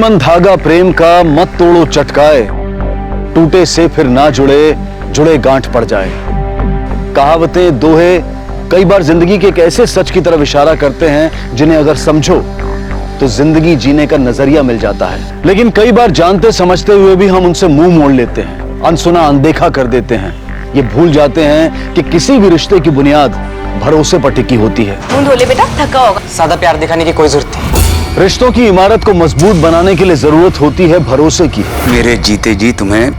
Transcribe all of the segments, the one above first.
दुश्मन धागा प्रेम का मत तोड़ो चटकाए, टूटे से फिर ना जुड़े, जुड़े गांठ पड़ जाए। कहावतें, दोहे कई बार जिंदगी के एक ऐसे सच की तरफ इशारा करते हैं जिन्हें अगर समझो तो जिंदगी जीने का नजरिया मिल जाता है। लेकिन कई बार जानते समझते हुए भी हम उनसे मुंह मोड़ लेते हैं, अनसुना अनदेखा कर देते हैं। ये भूल जाते हैं कि किसी भी रिश्ते की बुनियाद भरोसे पर टिकी होती है। मुंह धो ले बेटा, थका होगा। ज्यादा प्यार दिखाने की कोई जरूरत नहीं। रिश्तों की इमारत को मजबूत बनाने के लिए जरूरत होती है भरोसे की। मेरे जीते जी तुम्हें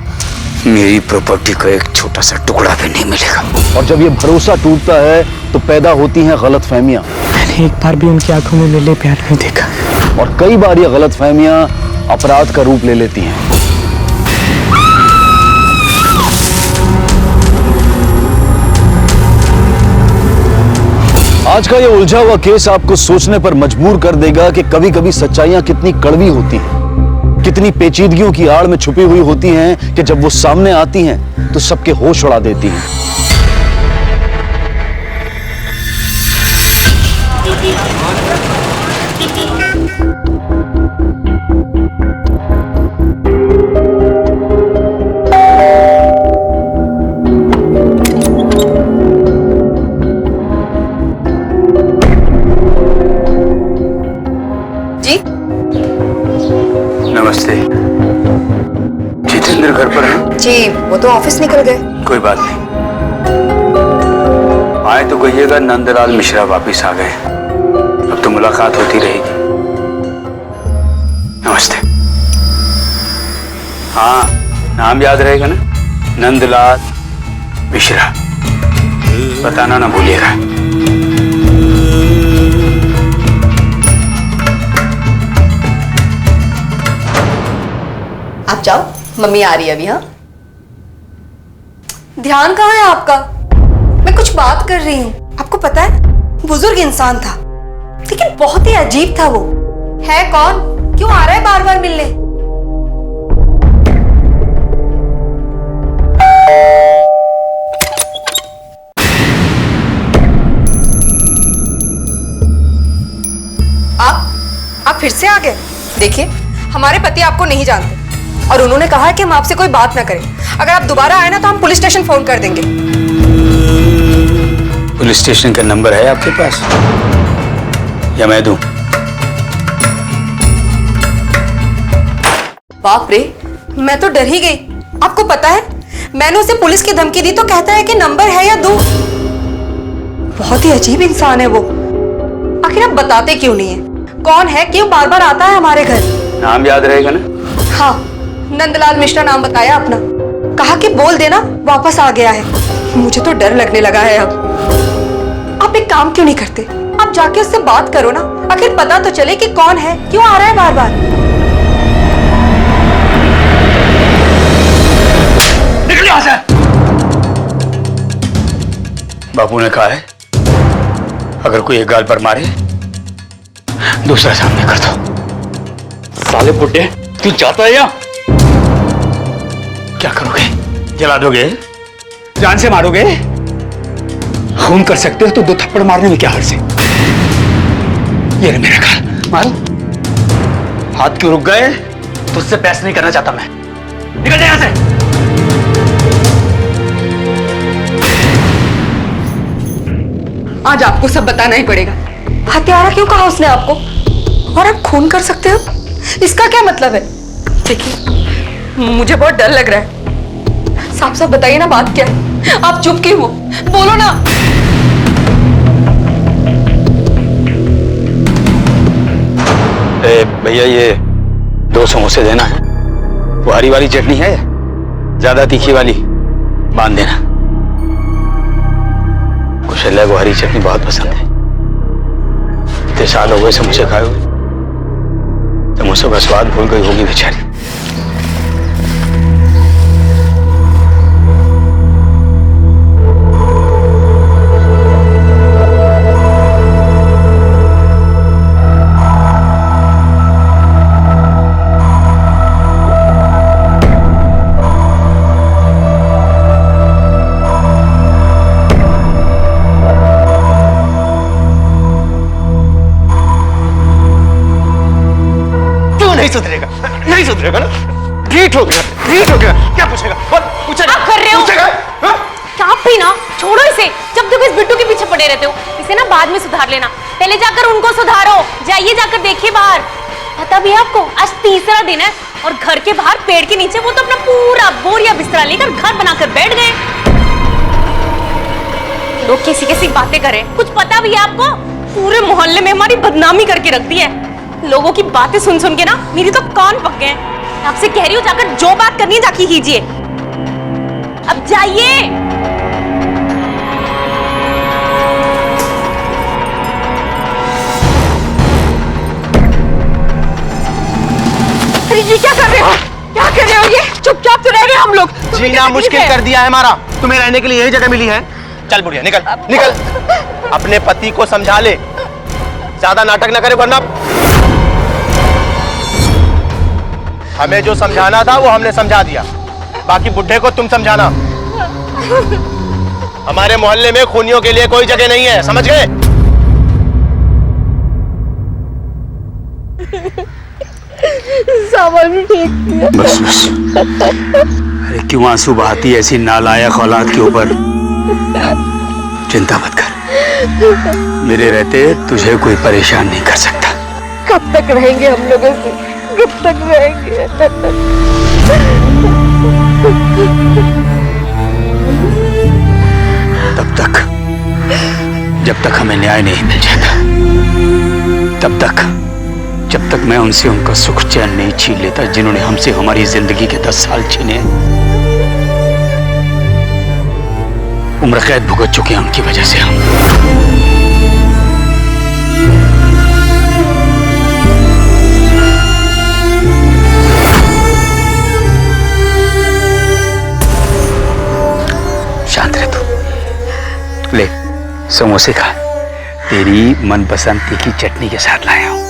मेरी प्रॉपर्टी का एक छोटा सा टुकड़ा भी नहीं मिलेगा। और जब ये भरोसा टूटता है तो पैदा होती हैं गलतफहमियां। मैंने एक बार भी उनकी आंखों में मेरे प्यार नहीं देखा। और कई बार ये गलतफहमियां अपराध का रूप ले लेती हैं। आज का ये उलझा हुआ केस आपको सोचने पर मजबूर कर देगा कि कभी कभी सच्चाइयां कितनी कड़वी होती हैं, कितनी पेचीदगियों की आड़ में छुपी हुई होती हैं कि जब वो सामने आती हैं तो सबके होश उड़ा देती हैं। नमस्ते। जितेंद्र घर पर है? जी, वो तो ऑफिस निकल गए। कोई बात नहीं, आए तो कहिएगा नंदलाल मिश्रा वापिस आ गए। अब तो मुलाकात होती रहेगी। नमस्ते। हाँ, नाम याद रहेगा ना? नंदलाल मिश्रा। बताना ना भूलिएगा। आप जाओ, मम्मी आ रही है अभी। हाँ, ध्यान कहाँ है आपका? मैं कुछ बात कर रही हूँ। आपको पता है, बुजुर्ग इंसान था लेकिन बहुत ही अजीब था। वो है कौन? क्यों आ रहा है बार बार मिलने? आप फिर से आ गए। देखिए, हमारे पति आपको नहीं जानते और उन्होंने कहा है कि हम आपसे कोई बात ना करें। अगर आप दोबारा आए ना तो हम पुलिस स्टेशन फोन कर देंगे। पुलिस स्टेशन का नंबर है आपके पास या मैं दूं? बाप रे, मैं तो डर ही गई। आपको पता है, मैंने उसे पुलिस की धमकी दी तो कहता है कि नंबर है या दूं। बहुत ही अजीब इंसान है वो। आखिर आप बताते क्यों नहीं है? कौन है? क्यों बार बार आता है हमारे घर? नाम याद रहेगा ना? हाँ, नंदलाल मिश्रा नाम बताया अपना। कहा कि बोल देना वापस आ गया है। मुझे तो डर लगने लगा है अब। आप एक काम क्यों नहीं करते? आप जाके उससे बात करो ना, आखिर पता तो चले कि कौन है, क्यों आ रहा है बार बार। निकल यहां से। बापू ने कहा है, अगर कोई एक गाल पर मारे दूसरा सामने कर दो। साले बुड्ढे, तू चाहता है या? क्या करोगे? जला दोगे? जान से मारोगे? खून कर सकते हो तो 2 थप्पड़ मारने में क्या हर्ज है? ये रहा मेरा गाल, मारो। हाथ क्यों रुक गए? तुझसे बहस नहीं करना चाहता मैं। निकल जा यहां से। आज आपको सब बताना ही पड़ेगा। हत्यारा क्यों कहा उसने आपको? और आप खून कर सकते हो? इसका क्या मतलब है? देखिए, मुझे बहुत डर लग रहा है। साफ साफ बताइए ना, बात क्या है? आप चुप क्यों हो? बोलो ना। भैया, ये 2 समोसे देना है। वो हरी वाली चटनी है, ज्यादा तीखी वाली बांध देना। कुशल्या को हरी चटनी बहुत पसंद है। इतने साल हो गए समोसे खाए हुए, समोसों का स्वाद भूल गई होगी बेचारी। नहीं सुधरेगा। नहीं सुधरेगा ना? ढीठ हो गया, ढीठ हो गया। क्या पूछेगा? बोल, पूछेगा? आप कर रहे हो? पूछेगा? हाँ? आप भी ना छोड़ो इसे। जब तक इस बिट्टू के पीछे पड़े रहते हो, इसे ना बाद में सुधार लेना, पहले जाकर उनको सुधारो। जाइए जाकर देखिए बाहर। पता भी है आपको, आज तीसरा दिन है और घर के बाहर पेड़ के नीचे वो तो अपना पूरा बोरिया बिस्तरा लेकर घर बनाकर बैठ गए। लोग कैसी कैसी बातें करें, कुछ पता भी है आपको? पूरे मोहल्ले में हमारी बदनामी करके रख दी है। लोगों की बातें सुन सुन के ना मेरी तो कान पक गए हैं। आपसे कह रही हूँ, जाकर जो बात करनी है जाके कीजिए। अब जाइए। अरे ये क्या कर रहे हो? क्या कर रहे हो? ये चुपचाप तो रह रहे हैं हम लोग। जीना मुश्किल कर दिया है हमारा। तुम्हें रहने के लिए यही जगह मिली है। चल बुढ़िया निकल, निकल। अपने पति को समझा ले, ज्यादा नाटक ना करे वरना। हमें जो समझाना था वो हमने समझा दिया, बाकी बुढ़े को तुम समझाना। हमारे मोहल्ले में खूनियों के लिए कोई जगह नहीं है, समझ गए? सामान भी फेंक दिया। बस बस। अरे क्यों आंसू बहाती ऐसी नालायक औलाद के ऊपर? चिंता मत कर, मेरे रहते तुझे कोई परेशान नहीं कर सकता। कब तक रहेंगे हम लोग ऐसे? कब तक रहेंगे? तब तक जब तक हमें न्याय नहीं मिल जाता, तब तक जब तक मैं उनसे उनका सुख चैन नहीं छीन लेता जिन्होंने हमसे हमारी जिंदगी के 10 साल छीने। उम्र कैद भुगत चुके हैं उनकी वजह से हम। शांत रह तू। ले समोसे खा, तेरी मनपसंद तीखी चटनी के साथ लाया हूं।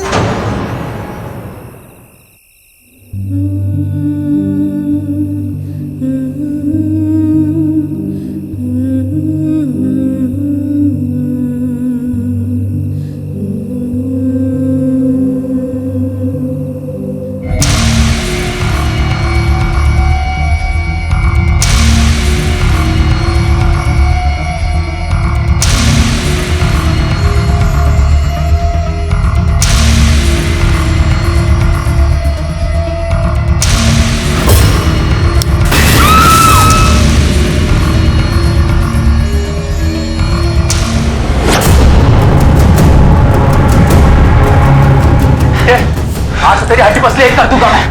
आज से तेरी हड्डी पसली एक कर दूंगा मैं।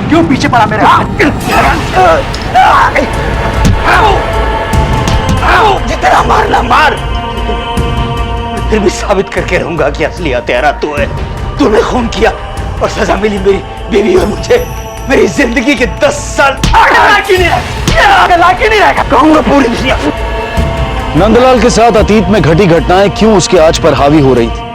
क्यों पीछे पड़ा मेरे? जितना मारना मार, फिर भी साबित करके रहूंगा कि असली हत्यारा तू है। तूने खून किया और सजा मिली मेरी बीवी और मुझे। मेरी जिंदगी के 10 साल कहूंगा पूरी दुनिया। नंदलाल के साथ अतीत में घटी घटनाएं क्यों उसके आज पर हावी हो रही थी?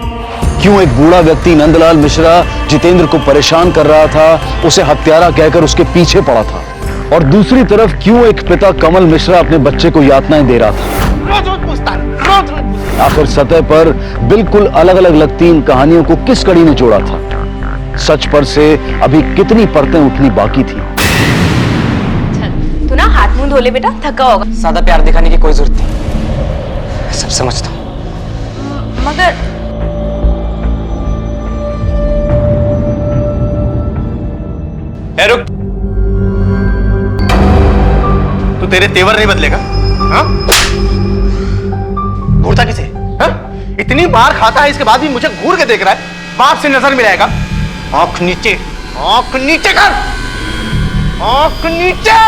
क्यों एक बूढ़ा व्यक्ति नंदलाल मिश्रा जितेंद्र को परेशान कर रहा था, उसे हत्यारा कहकर उसके पीछे पड़ा था? और दूसरी तरफ क्यों एक पिता कमल मिश्रा अपने बच्चे को यातनाएं दे रहा था? आखिर सतह पर बिल्कुल अलग अलग लगती इन कहानियों को किस कड़ी ने जोड़ा था? सच पर से अभी कितनी परतें उठनी बाकी थी? तू ना हाथ मुंह धो ले बेटा, थका होगा। ज्यादा प्यार दिखाने की कोई जरूरत नहीं, सब समझता हूँ। मगर ए रुक, तू तेरे तेवर नहीं बदलेगा? हाँ? घूरता किसे? हाँ? इतनी बार खाता है इसके बाद भी मुझे घूर के देख रहा है। बाप से नजर मिलाएगा। आंख नीचे, आंख नीचे कर, आंख नीचे।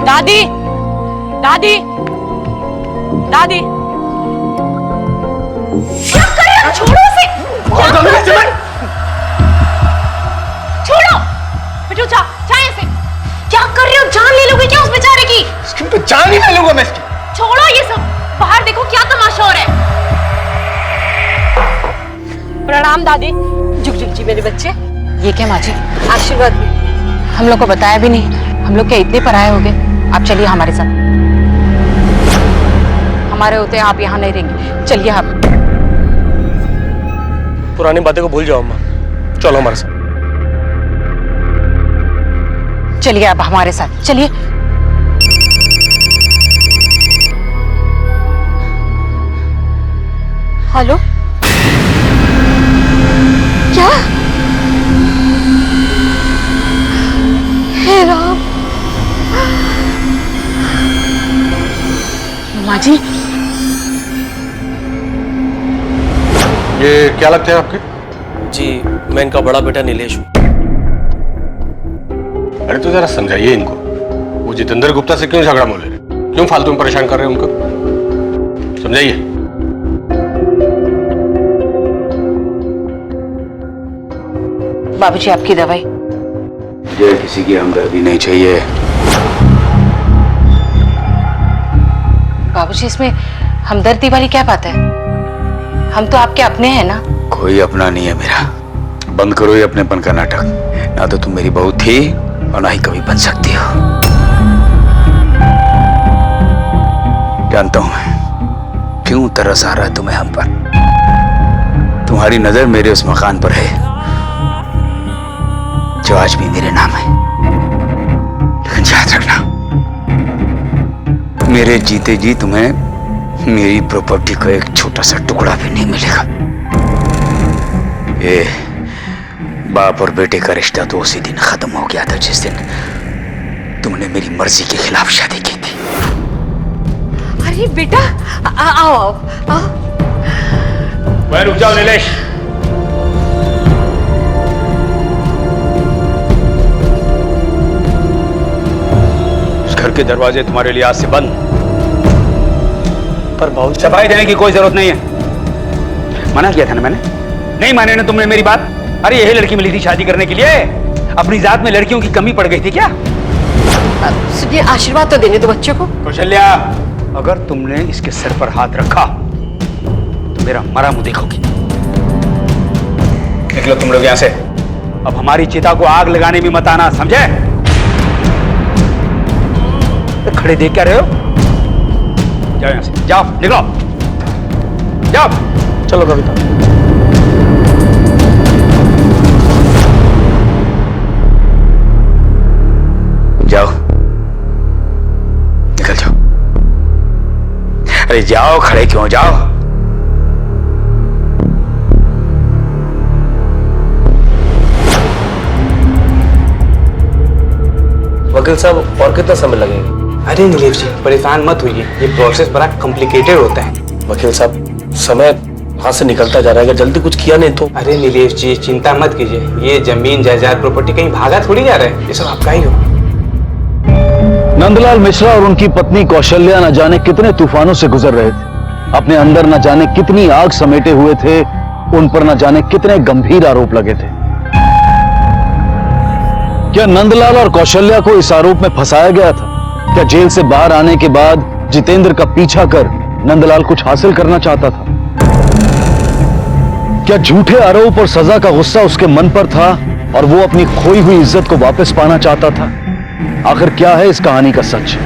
दादी, दादी, दादी, क्या कर रहे हो? छोड़ो इसे। छोड़ो बेटू, चाहे से क्या कर रहे हो? जान ले लोगे क्या उस बेचारे की? इसकी तो जान ही ले लूंगा मैं इसकी। छोड़ो ये सब, बाहर देखो क्या तमाशा हो रहा है। प्रणाम दादी। जुग जुग जी मेरे बच्चे। ये क्या माँ जी? आशीर्वाद भी। हम लोग को बताया भी नहीं। हम लोग क्या इतने पराये हो गए? आप चलिए हमारे साथ। हमारे होते आप यहाँ नहीं रहेंगे, चलिए आप। पुरानी बातें को भूल जाओ अम्मा, चलो हमारे साथ। चलिए आप हमारे साथ, चलिए। हेलो, क्या? हे राम। माँ जी, ये क्या लगते हैं आपके? जी मैं इनका बड़ा बेटा नीलेश हूँ। अरे तो जरा समझाइए इनको, वो जितेंद्र गुप्ता से क्यों झगड़ा मोल रहे, क्यों फालतू में परेशान कर रहे हैं उनको, समझाइए। बाबूजी आपकी दवाई। मुझे किसी की हमदर्दी नहीं चाहिए। बाबूजी इसमें हमदर्दी वाली क्या बात है? हम तो आपके अपने हैं ना। कोई अपना नहीं है मेरा। बंद करो ये अपनेपन का नाटक। ना तो तुम मेरी बहू थी और ना ही कभी बन सकती हो। जानता हूं मैं क्यों तरस आ रहा है तुम्हें हम पर। तुम्हारी नजर मेरे उस मकान पर है जो आज भी मेरे नाम है। लेकिन याद रखना, मेरे जीते जी तुम्हें मेरी प्रॉपर्टी का एक छोटा सा टुकड़ा भी नहीं मिलेगा। ये बाप और बेटे का रिश्ता तो उसी दिन खत्म हो गया था जिस दिन तुमने मेरी मर्जी के खिलाफ शादी की थी। अरे बेटा, आओ आओ आओ। वह रुक जाओ नीलेश। उस घर के दरवाजे तुम्हारे लिए आज से बंद। पर बाबूजी सफाई देने की कोई जरूरत नहीं है। मना किया था ना मैंने, नहीं माने ना तुमने मेरी बात। अरे यही लड़की मिली थी शादी करने के लिए। अपनी जात में लड़कियों की कमी पड़ गई थी क्या? सुनिए, आशीर्वाद तो देने दो बच्चों को। कौशल्या, अगर तुमने इसके सर पर हाथ रखा तो मेरा मरा मुंह देखोगी। निकलो तुम लोग यहां से। अब हमारी चिता को आग लगाने में मत आना, समझे? तो खड़े देख क्या रहे हो? जाओ यहां से, जाओ, निकलो, जाओ। चलो कविता। जाओ, निकल जाओ। अरे जाओ, खड़े क्यों? जाओ। वकील साहब और कितना समय लगेगा? अरे नीलेश जी परेशान मत होइए, ये प्रोसेस बड़ा कॉम्प्लिकेटेड होता है। वकील साहब समय हाथ से निकलता जा रहा है, अगर जल्दी कुछ किया नहीं तो। अरे नीलेश जी चिंता मत कीजिए, ये जमीन जायदाद प्रॉपर्टी कहीं भागा थोड़ी जा रहा है, ये सब आपका ही हो। नंदलाल मिश्रा और उनकी पत्नी कौशल्या न जाने कितने तूफानों से गुजर रहे थे। अपने अंदर न जाने कितनी आग समेटे हुए थे। उन पर न जाने कितने गंभीर आरोप लगे थे। क्या नंदलाल और कौशल्या को इस आरोप में फंसाया गया था? क्या जेल से बाहर आने के बाद जितेंद्र का पीछा कर नंदलाल कुछ हासिल करना चाहता था? क्या झूठे आरोप और सजा का गुस्सा उसके मन पर था और वो अपनी खोई हुई इज्जत को वापस पाना चाहता था? आखिर क्या है इस कहानी का सच?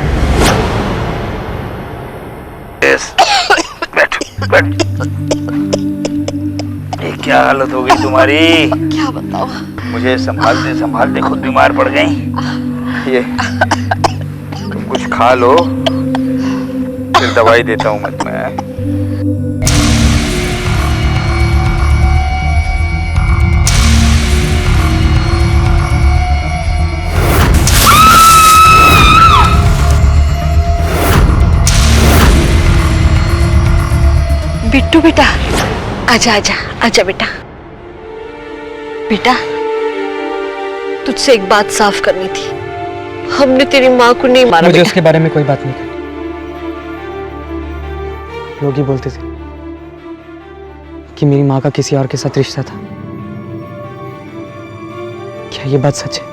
ये क्या हालत हो गई तुम्हारी? क्या बताओ? मुझे संभालते संभालते खुद बीमार पड़ गई। ये तुम कुछ खा लो, फिर दवाई देता हूं मैं। बिट्टू बेटा, आजा आजा आजा बेटा। बेटा, तुझसे एक बात साफ करनी थी। हमने तेरी माँ को नहीं मारा। मुझे उसके बारे में कोई बात नहीं करनी। लोग ही बोलते थे कि मेरी माँ का किसी और के साथ रिश्ता था। क्या ये बात सच है?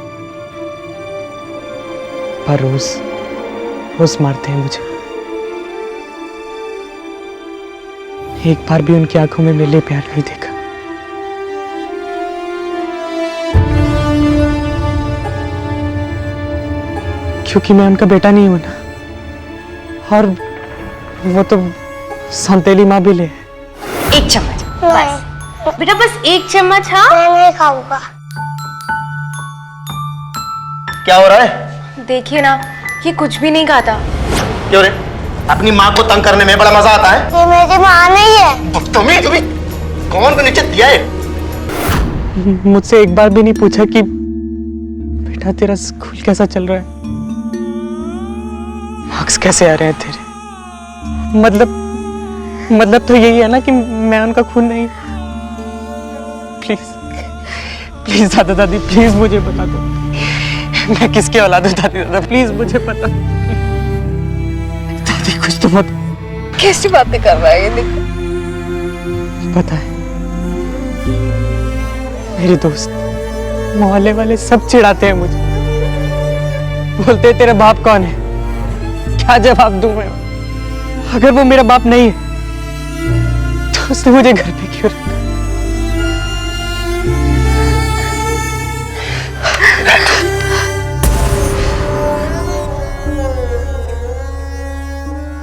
पर रोज रोज मारते हैं मुझे। एक बार भी उनकी आंखों में मेरे लिए प्यार नहीं देखा। क्योंकि मैं उनका बेटा नहीं हूं ना, और वो तो संतेली माँ भी ले। एक चम्मच बस बेटा, बस एक चम्मच। हाँ मैं नहीं खाऊंगा। क्या हो रहा है? देखिए ना, ये कुछ भी नहीं खाता। क्यों रे? अपनी माँ को तंग करने में बड़ा मजा आता है? ये मेरी माँ नहीं है। तुम्हें कौन को नीचे दिया है? मुझसे एक बार भी नहीं पूछा कि बेटा तेरा स्कूल कैसा चल रहा है, मार्क्स कैसे आ रहे हैं तेरे। मतलब तो यही है ना कि मैं उनका खून नहीं। प्लीज दादा दादी, प्लीज मुझे बता दो मैं किसकी औलाद हूँ। दादी दादा प्लीज मुझे बता। दादी कुछ तो मत। कैसी बातें कर रहा है ये, देखो। पता है, मेरे दोस्त मोहल्ले वाले सब चिढ़ाते हैं मुझे, बोलते हैं तेरा बाप कौन है। क्या जवाब दूं मैं? अगर वो मेरा बाप नहीं है तो उसने मुझे घर पे क्यों रखा?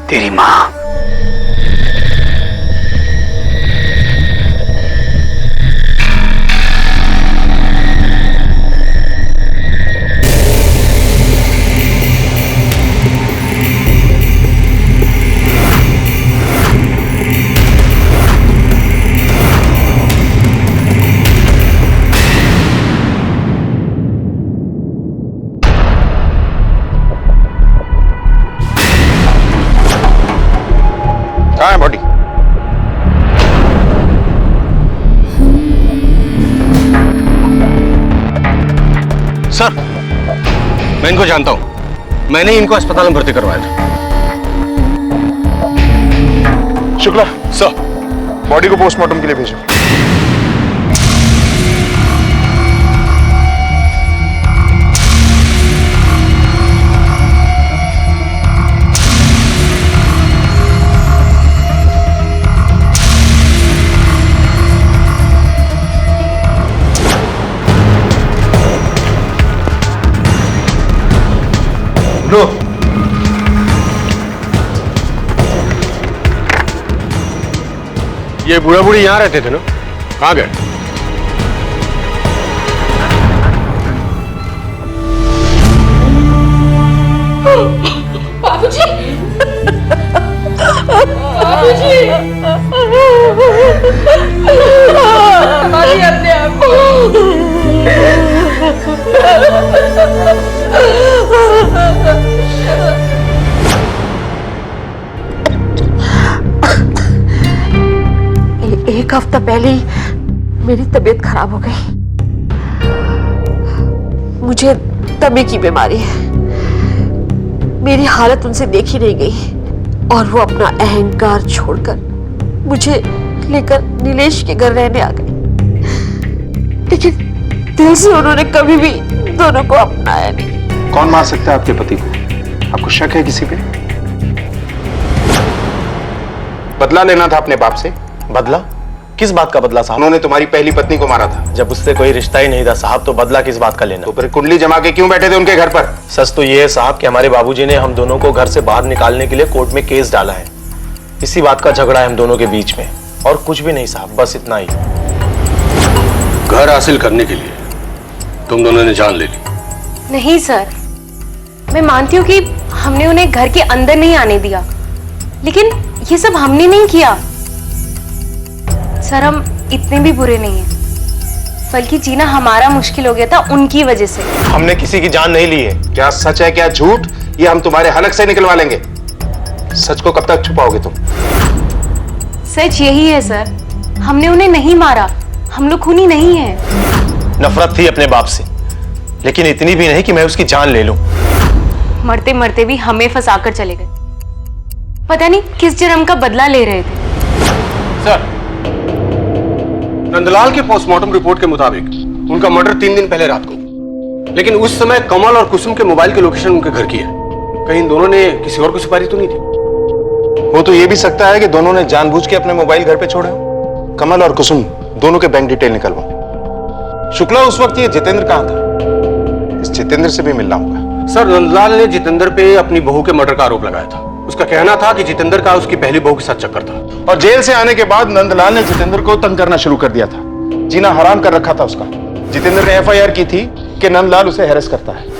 तेरी माँ कहाँ है बॉडी? सर, मैं इनको जानता हूं। मैंने ही इनको अस्पताल में भर्ती करवाया था। शुक्ला सर, बॉडी को पोस्टमार्टम के लिए भेजो। ये बूढ़ा बूढ़ी यहाँ रहते थे ना, कहाँ गए? बाबूजी, बाबूजी, हमारी अपने आप को। एक हफ्ता पहले ही मेरी तबीयत खराब हो गई। मुझे दमे की बीमारी है। मेरी हालत उनसे देखी नहीं गई और वो अपना अहंकार छोड़कर मुझे लेकर नीलेश के घर रहने आ गए। लेकिन दिल से उन्होंने कभी भी दोनों को अपनाया नहीं। कौन मार सकता है आपके पति को? आपको शक है किसी पे? बदला लेना था अपने बाप से। बदला? किस बात का बदला साहब? उन्होंने तुम्हारी पहली पत्नी को मारा था। जब उससे कोई रिश्ता ही नहीं था साहब, तो बदला किस बात का लेना? तो फिर कुंडली जमा के क्यों बैठे थे उनके घर पर? सच तो ये है साहब कि हमारे बाबूजी ने हम दोनों को घर से बाहर निकालने के लिए कोर्ट में केस डाला है। इसी बात का झगड़ा है हम दोनों के बीच में, और कुछ भी नहीं साहब, बस इतना ही। घर हासिल करने के लिए तुम दोनों ने जान ले ली? नहीं सर, मैं मानती हूँ कि हमने उन्हें घर के अंदर नहीं आने दिया, लेकिन ये सब हमने नहीं किया। सर, हम इतने भी बुरे नहीं हैं, बल्कि जीना हमारा मुश्किल हो गया था उनकी वजह से। हमने किसी की जान नहीं ली है। क्या सच है क्या झूठ, ये हम तुम्हारे हलक से निकलवा लेंगे। सच को कब तक छुपाओगे तुम? सच यही है सर, हमने उन्हें नहीं मारा, हम लोग खूनी नहीं हैं। नफरत थी अपने बाप से, लेकिन इतनी भी नहीं कि मैं उसकी जान ले लूं। मरते मरते भी हमें फंसाकर चले गए। पता नहीं किस जन्म का बदला ले रहे थे। सर, नंदलाल के पोस्टमार्टम रिपोर्ट के मुताबिक उनका मर्डर 3 दिन पहले रात को, लेकिन उस समय कमल और कुसुम के मोबाइल की लोकेशन उनके घर की है। कहीं इन दोनों ने किसी और को सुपारी तो नहीं दी? वो तो ये भी सकता है कि दोनों ने जानबूझ के अपने मोबाइल घर पे छोड़े हो। कमल और कुसुम दोनों के बैंक डिटेल निकलवाओ। शुक्ला, उस वक्त ये जितेंद्र कहाँ था? इस जितेंद्र से भी मिलना होगा। सर, नंदलाल ने जितेंद्र पे अपनी बहू के मर्डर का आरोप लगाया था। उसका कहना था कि जितेंद्र का उसकी पहली बहू के साथ चक्कर था। और जेल से आने के बाद नंदलाल ने जितेंद्र को तंग करना शुरू कर दिया था, जीना हराम कर रखा था उसका। जितेंद्र ने एफआईआर की थी कि नंदलाल उसे हैरेस करता है।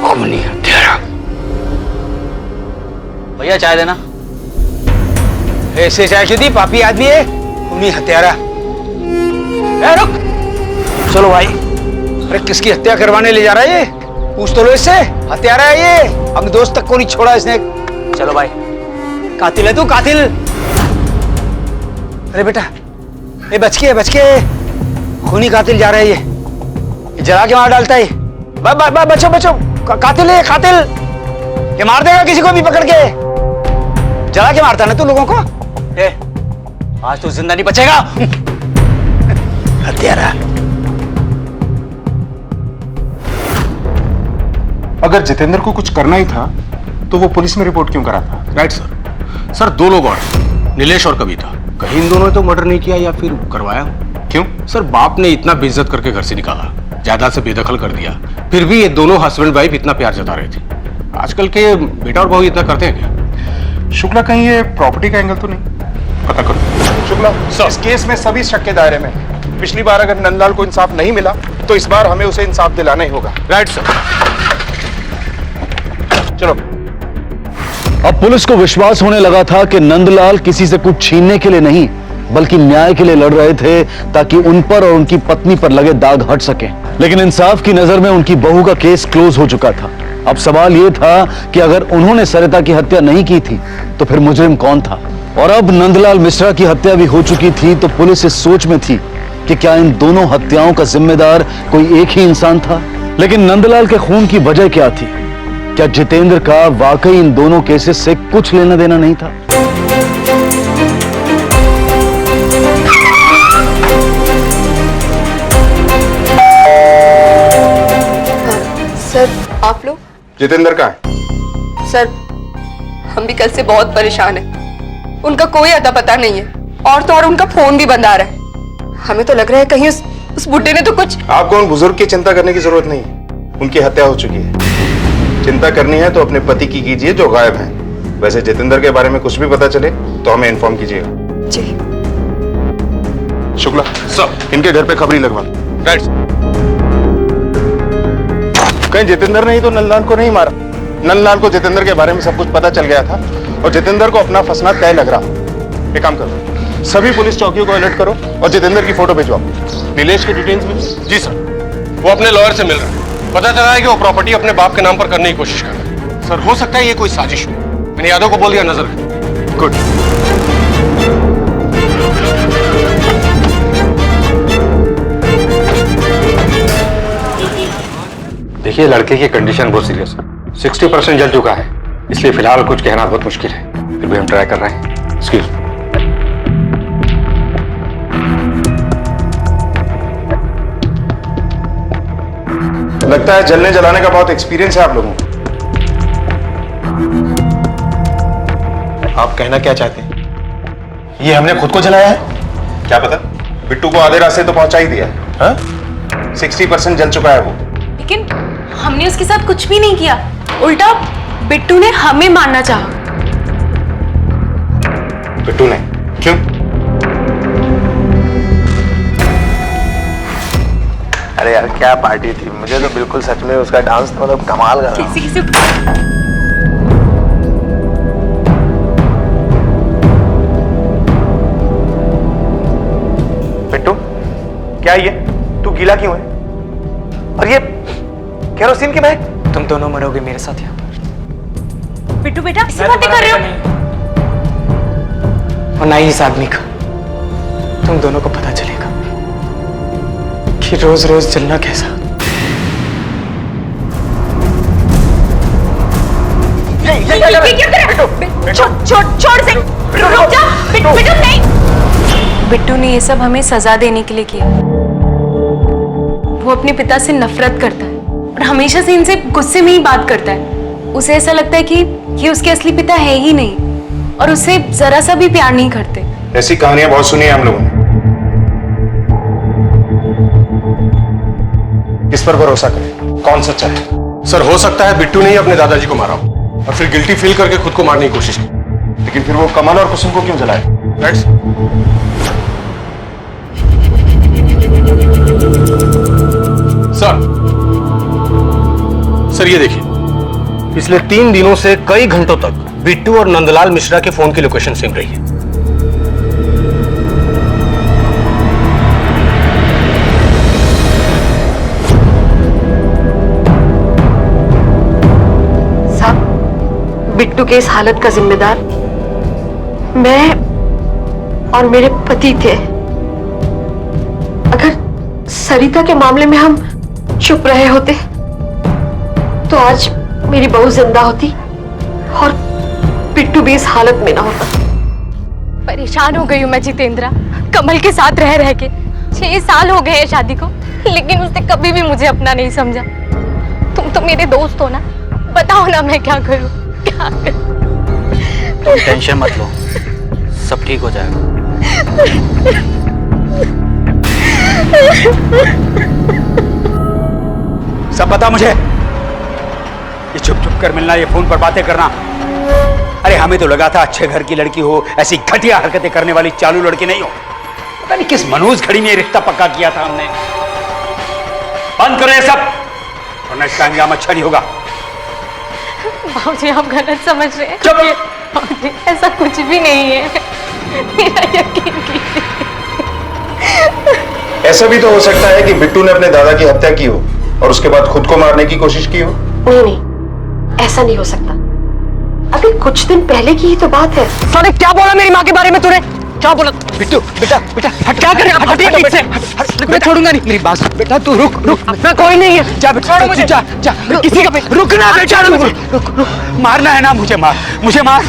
खूनी हत्यारा। भैया चाय देना। ऐसे चाय शुद्धि पापी आदमी है, खूनी हत्यारा। रुक, चलो भाई। अरे किसकी हत्या करवाने ले जा रहा है ये? पूछ तो लो इससे। हत्यारा है ये, हम दोस्त तक को नहीं छोड़ा इसने। चलो भाई, कातिल है तू, कातिल। अरे बेटा, ये बच के खूनी कातिल जा रहा है ये जला के मार डालता है। बचो, कातिल है, कातिल। ये मार देगा किसी को भी पकड़ के, जला के मारता ना तू लोगों को। आज तो जिंदा नहीं बचेगा। हत्यारा। अगर जितेंद्र को कुछ करना ही था तो वो पुलिस में रिपोर्ट क्यों करा था? Right sir. सर, दो लोग और, नीलेश और कविता। कहीं इन दोनों ने तो मर्डर नहीं किया या फिर करवाया। क्यों? सर, बाप ने इतना बेइज्जत करके घर से निकाला, जायदाद से बेदखल कर दिया, फिर भी ये दोनों हस्बैंड वाइफ इतना प्यार जता रहे थे। आजकल के बेटा और बहू इतना करते हैं क्या? शुक्ला, कहीं ये प्रॉपर्टी का एंगल तो नहीं? पता करो। शुक्ला, इस केस में सभी शक के दायरे में। पिछली बार अगर नंदलाल को इंसाफ नहीं मिला तो इस बार हमें उसे इंसाफ दिलाना ही होगा। Right sir. चलो। अब पुलिस को विश्वास होने लगा था कि नंदलाल किसी से कुछ छीनने के लिए नहीं बल्कि न्याय के लिए लड़ रहे थे ताकि उन पर और उनकी पत्नी पर लगे दाग हट सके। लेकिन इंसाफ की नजर में उनकी बहू का केस क्लोज हो चुका था। अब सवाल यह था कि अगर उन्होंने सरिता की हत्या नहीं की थी तो फिर मुजरिम कौन था? और अब नंदलाल मिश्रा की हत्या भी हो चुकी थी तो पुलिस इस सोच में थी कि क्या इन दोनों हत्याओं का जिम्मेदार कोई एक ही इंसान था। लेकिन नंदलाल के खून की वजह क्या थी? क्या जितेंद्र का वाकई इन दोनों केसेस से कुछ लेना देना नहीं था? सर, आप लोग? जितेंद्र कहाँ है? सर, हम भी कल से बहुत परेशान हैं। उनका कोई अता पता नहीं है और तो और उनका फोन भी बंद आ रहा है। हमें तो लग रहा है कहीं उस बुड्ढे ने तो कुछ। आपको उन बुजुर्ग की चिंता करने की जरूरत नहीं, उनकी हत्या हो चुकी है। चिंता करनी है तो अपने पति की कीजिए जो गायब हैं। वैसे जितेंद्र के बारे में कुछ भी पता चले तो हमें इन्फॉर्म कीजिएगा। जी। शुक्ला सर, इनके घर पे खबरी लगवा। राइट। कहीं जितेंद्र ने ही तो नंदलाल को नहीं मारा। नंदलाल को जितेंद्र के बारे में सब कुछ पता चल गया था और जितेंद्र को अपना फंसना तय लग रहा। एक काम करो, सभी पुलिस चौकियों को अलर्ट करो और जितेंद्र की फोटो भिजवाओ। नीलेश के डिटेल्स भी? जी सर, वो अपने लॉयर से मिल रहा है। पता चला है कि वो प्रॉपर्टी अपने बाप के नाम पर करने की कोशिश कर रहा है। सर, हो सकता है ये कोई साजिश हो। मैंने यादव को बोल दिया नजर रखें। गुड। देखिए, लड़के की कंडीशन बहुत सीरियस है। 60% जल चुका है, इसलिए फिलहाल कुछ कहना बहुत मुश्किल है। फिर भी हम ट्राई कर रहे हैं। एक्सक्यूज। लगता है जलने जलाने का बहुत एक्सपीरियंस है आप लोगों को। आप कहना क्या चाहते हैं? ये हमने खुद को जलाया है? क्या पता, बिट्टू को आधे रास्ते तो पहुंचा ही दिया है। 60% जल चुका है वो। लेकिन हमने उसके साथ कुछ भी नहीं किया, उल्टा बिट्टू ने हमें मारना चाहा। बिट्टू ने? क्यों? अरे यार क्या पार्टी थी, मुझे तो बिल्कुल सच में उसका डांस तो मतलब कमाल का था। किसी बिट्टू, क्या ये तू गीला क्यों है? और ये केरोसिन की बैग? तुम दोनों मरोगे मेरे साथ यहाँ पर। बिट्टू बेटा किसी बातें कर रहे हो? और ना ही इस आदमी का। तुम दोनों को पता चलेगा कि रोज रोज जलना कैसा। छोड़ से, रुक जा। बिट्टू नहीं। बिट्टू ने ये सब हमें सजा देने के लिए किया। वो अपने पिता से नफरत करता है और हमेशा से इनसे गुस्से में ही बात करता है। उसे ऐसा लगता है कि ये उसके असली पिता है ही नहीं और उससे जरा सा भी प्यार नहीं करते। ऐसी कहानियां बहुत सुनी है हम लोगों ने। पर भरोसा करें, कौन सच्चा है? सर हो सकता है बिट्टू ने ही अपने दादाजी को मारा हो और फिर गिल्टी फील करके खुद को मारने की कोशिश की। लेकिन फिर वो कमल और कुसुम को क्यों जलाए? राइट सर ये देखिए, पिछले 3 दिनों से कई घंटों तक बिट्टू और नंदलाल मिश्रा के फोन की लोकेशन सिम रही है। बिट्टू के इस हालत का जिम्मेदार मैं और मेरे पति थे। अगर सरिता के मामले में हम चुप रहे होते तो आज मेरी बहू जिंदा होती और बिट्टू भी इस हालत में ना होता। परेशान हो गई हूँ मैं जितेंद्रा, कमल के साथ रह रह के। 6 साल हो गए हैं शादी को, लेकिन उसने कभी भी मुझे अपना नहीं समझा। तुम तो मेरे दोस्त हो ना, बताओ ना मैं क्या करूँ, क्या करूँ? तुम टेंशन मत लो, सब ठीक हो जाएगा। सब पता मुझे, ये छुप छुप कर मिलना, ये फोन पर बातें करना। अरे हमें तो लगा था अच्छे घर की लड़की हो, ऐसी घटिया हरकतें करने वाली चालू लड़की नहीं हो। पता नहीं किस मनहूस घड़ी में ये रिश्ता पक्का किया था हमने। बंद करो ये सब, वरना इसका अंजाम अच्छा नहीं होगा। बाबूजी आप गलत समझ रहे हैं। चुप! बाबूजी ऐसा कुछ भी नहीं है, मेरा यकीन कीजिए। ऐसा भी तो हो सकता है कि बिट्टू ने अपने दादा की हत्या की हो और उसके बाद खुद को मारने की कोशिश की हो। नहीं, ऐसा नहीं हो सकता। अभी कुछ दिन पहले की ही तो बात है। साले क्या बोला मेरी माँ के बारे में तूने? क्या बोला? बिट्टू बेटा बेटा क्या कर रहा है? मैं छोड़ूंगा नहीं। मेरी बात बेटा, तू रुक रुक। मैं कोई नहीं है। जा बेटा, मुझे जा जा। किसी का रुकना बेटा, रुक। मारना है ना मुझे, मुझे मार।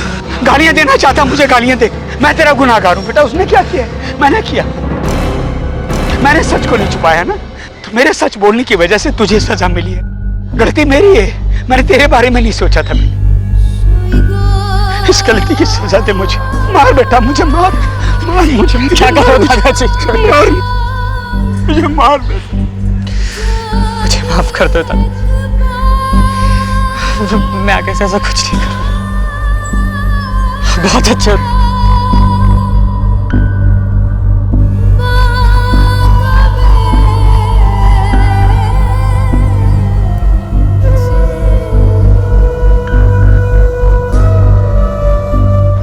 गालियां देना चाहता, मुझे गालियां दे। मैं तेरा गुनाहगार हूं बेटा। उसने क्या किया? मैंने किया। मैंने सच को नहीं छुपाया ना, तो मेरे सच बोलने की वजह से तुझे सजा मिली है। गलती मेरी है, मैंने तेरे बारे में नहीं सोचा था। मैं इस गलती की सजा दे मुझे। मार बेटा, मुझे मार मुझे। क्या करो दादाजी? मार मुझे, मार बेटा। मुझे माफ कर दो दादा, मैं आगे से ऐसा कुछ नहीं करूँ। बहुत अच्छा।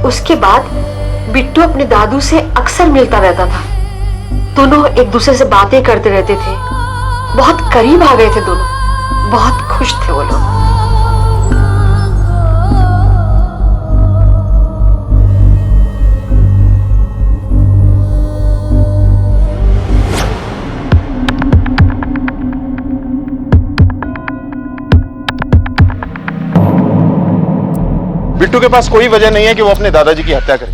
उसके बाद बिट्टू अपने दादू से अक्सर मिलता रहता था। दोनों एक दूसरे से बातें करते रहते थे। बहुत करीब आ गए थे दोनों, बहुत खुश थे वो लोग। बिट्टू के पास कोई वजह नहीं है कि वो अपने दादाजी की हत्या करे,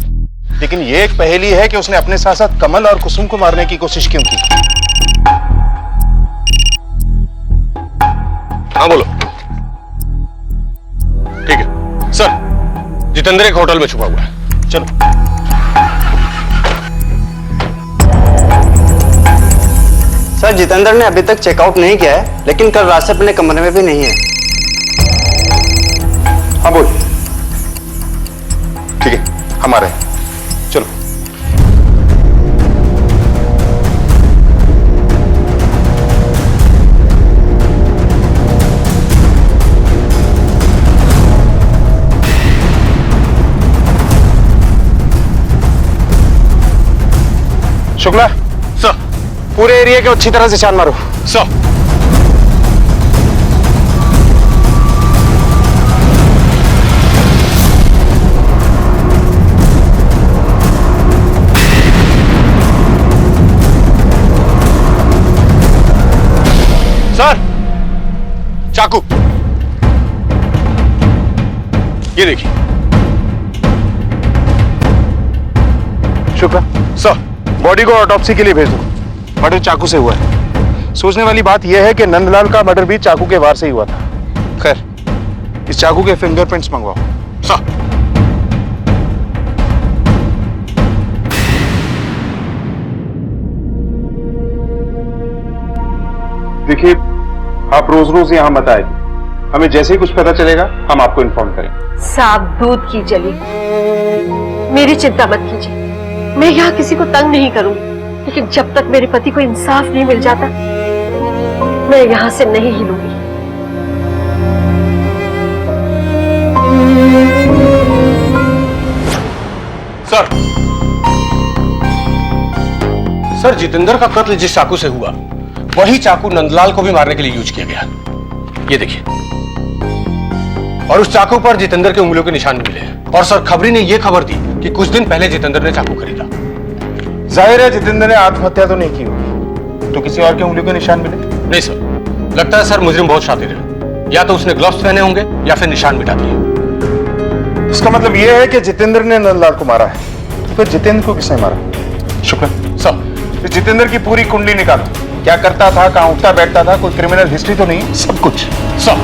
लेकिन ये एक पहेली है कि उसने अपने साथ साथ कमल और कुसुम को मारने की कोशिश क्यों की। हाँ बोलो। ठीक है सर, जितेंद्र एक होटल में छुपा हुआ है, चलो। सर जितेंद्र ने अभी तक चेकआउट नहीं किया है, लेकिन कल रात से अपने कमरे में भी नहीं है। हाँ बोल। ठीक है, हम आ रहे हैं, चलो। शुक्ला सर। पूरे एरिया को अच्छी तरह से छान मारो। सर। सर चाकू, ये देखिए। शुक्ला सर। बॉडी को ऑटोप्सी के लिए भेज दो। मर्डर चाकू से हुआ है। सोचने वाली बात यह है कि नंदलाल का मर्डर भी चाकू के वार से ही हुआ था। खैर, इस चाकू के फिंगरप्रिंट्स मंगवाओ। सर। देखिए, आप रोज रोज यहाँ मत आएगी। हमें जैसे ही कुछ पता चलेगा हम आपको इन्फॉर्म करेंगे। साफ दूध की जली, मेरी चिंता मत कीजिए, मैं यहाँ किसी को तंग नहीं करूंगी, लेकिन जब तक मेरे पति को इंसाफ नहीं मिल जाता मैं यहाँ से नहीं हिलूंगी। सर, जितेंद्र का कत्ल जिस चाकू से हुआ वही चाकू नंदलाल को भी मारने के लिए यूज किया गया। ये देखिए, और उस चाकू पर जितेंद्र के उंगलियों के निशान भी मिले। और सर, खबरी ने यह खबर दी कि कुछ दिन पहले जितेंद्र ने चाकू खरीदा। जाहिर है जितेंद्र ने आत्महत्या तो नहीं की होगी, तो किसी और के उंगलियों के निशान मिले? नहीं सर, लगता है सर मुजरिम बहुत शातिर है। या तो उसने ग्लव्स पहने होंगे या फिर निशान मिटा दिए। इसका मतलब यह है कि जितेंद्र ने नंदलाल को मारा है। तो फिर जितेंद्र को किसने मारा? शुक्ला सर, जितेंद्र की पूरी कुंडली निकालो। क्या करता था, कहां उठता बैठता था, कोई क्रिमिनल हिस्ट्री तो नहीं? सब कुछ। सब।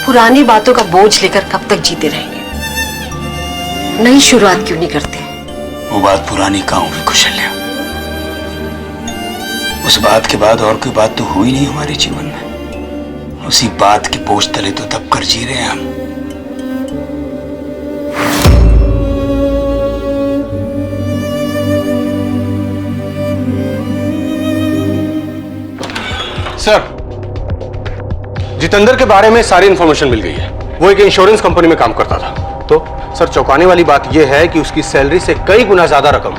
पुरानी बातों का बोझ लेकर कब तक जीते रहेंगे? नई शुरुआत क्यों नहीं करते? वो बात पुरानी कहाँ हुई कुशल्या? उस बात के बाद और कोई बात तो हुई नहीं हमारे जीवन में। उसी बात के बोझ तले तो दब कर जी रहे हैं हम। सर, जितेंद्र के बारे में सारी इंफॉर्मेशन मिल गई है। वो एक इंश्योरेंस कंपनी में काम करता था। तो सर, चौंकाने वाली बात यह है कि उसकी सैलरी से कई गुना ज्यादा रकम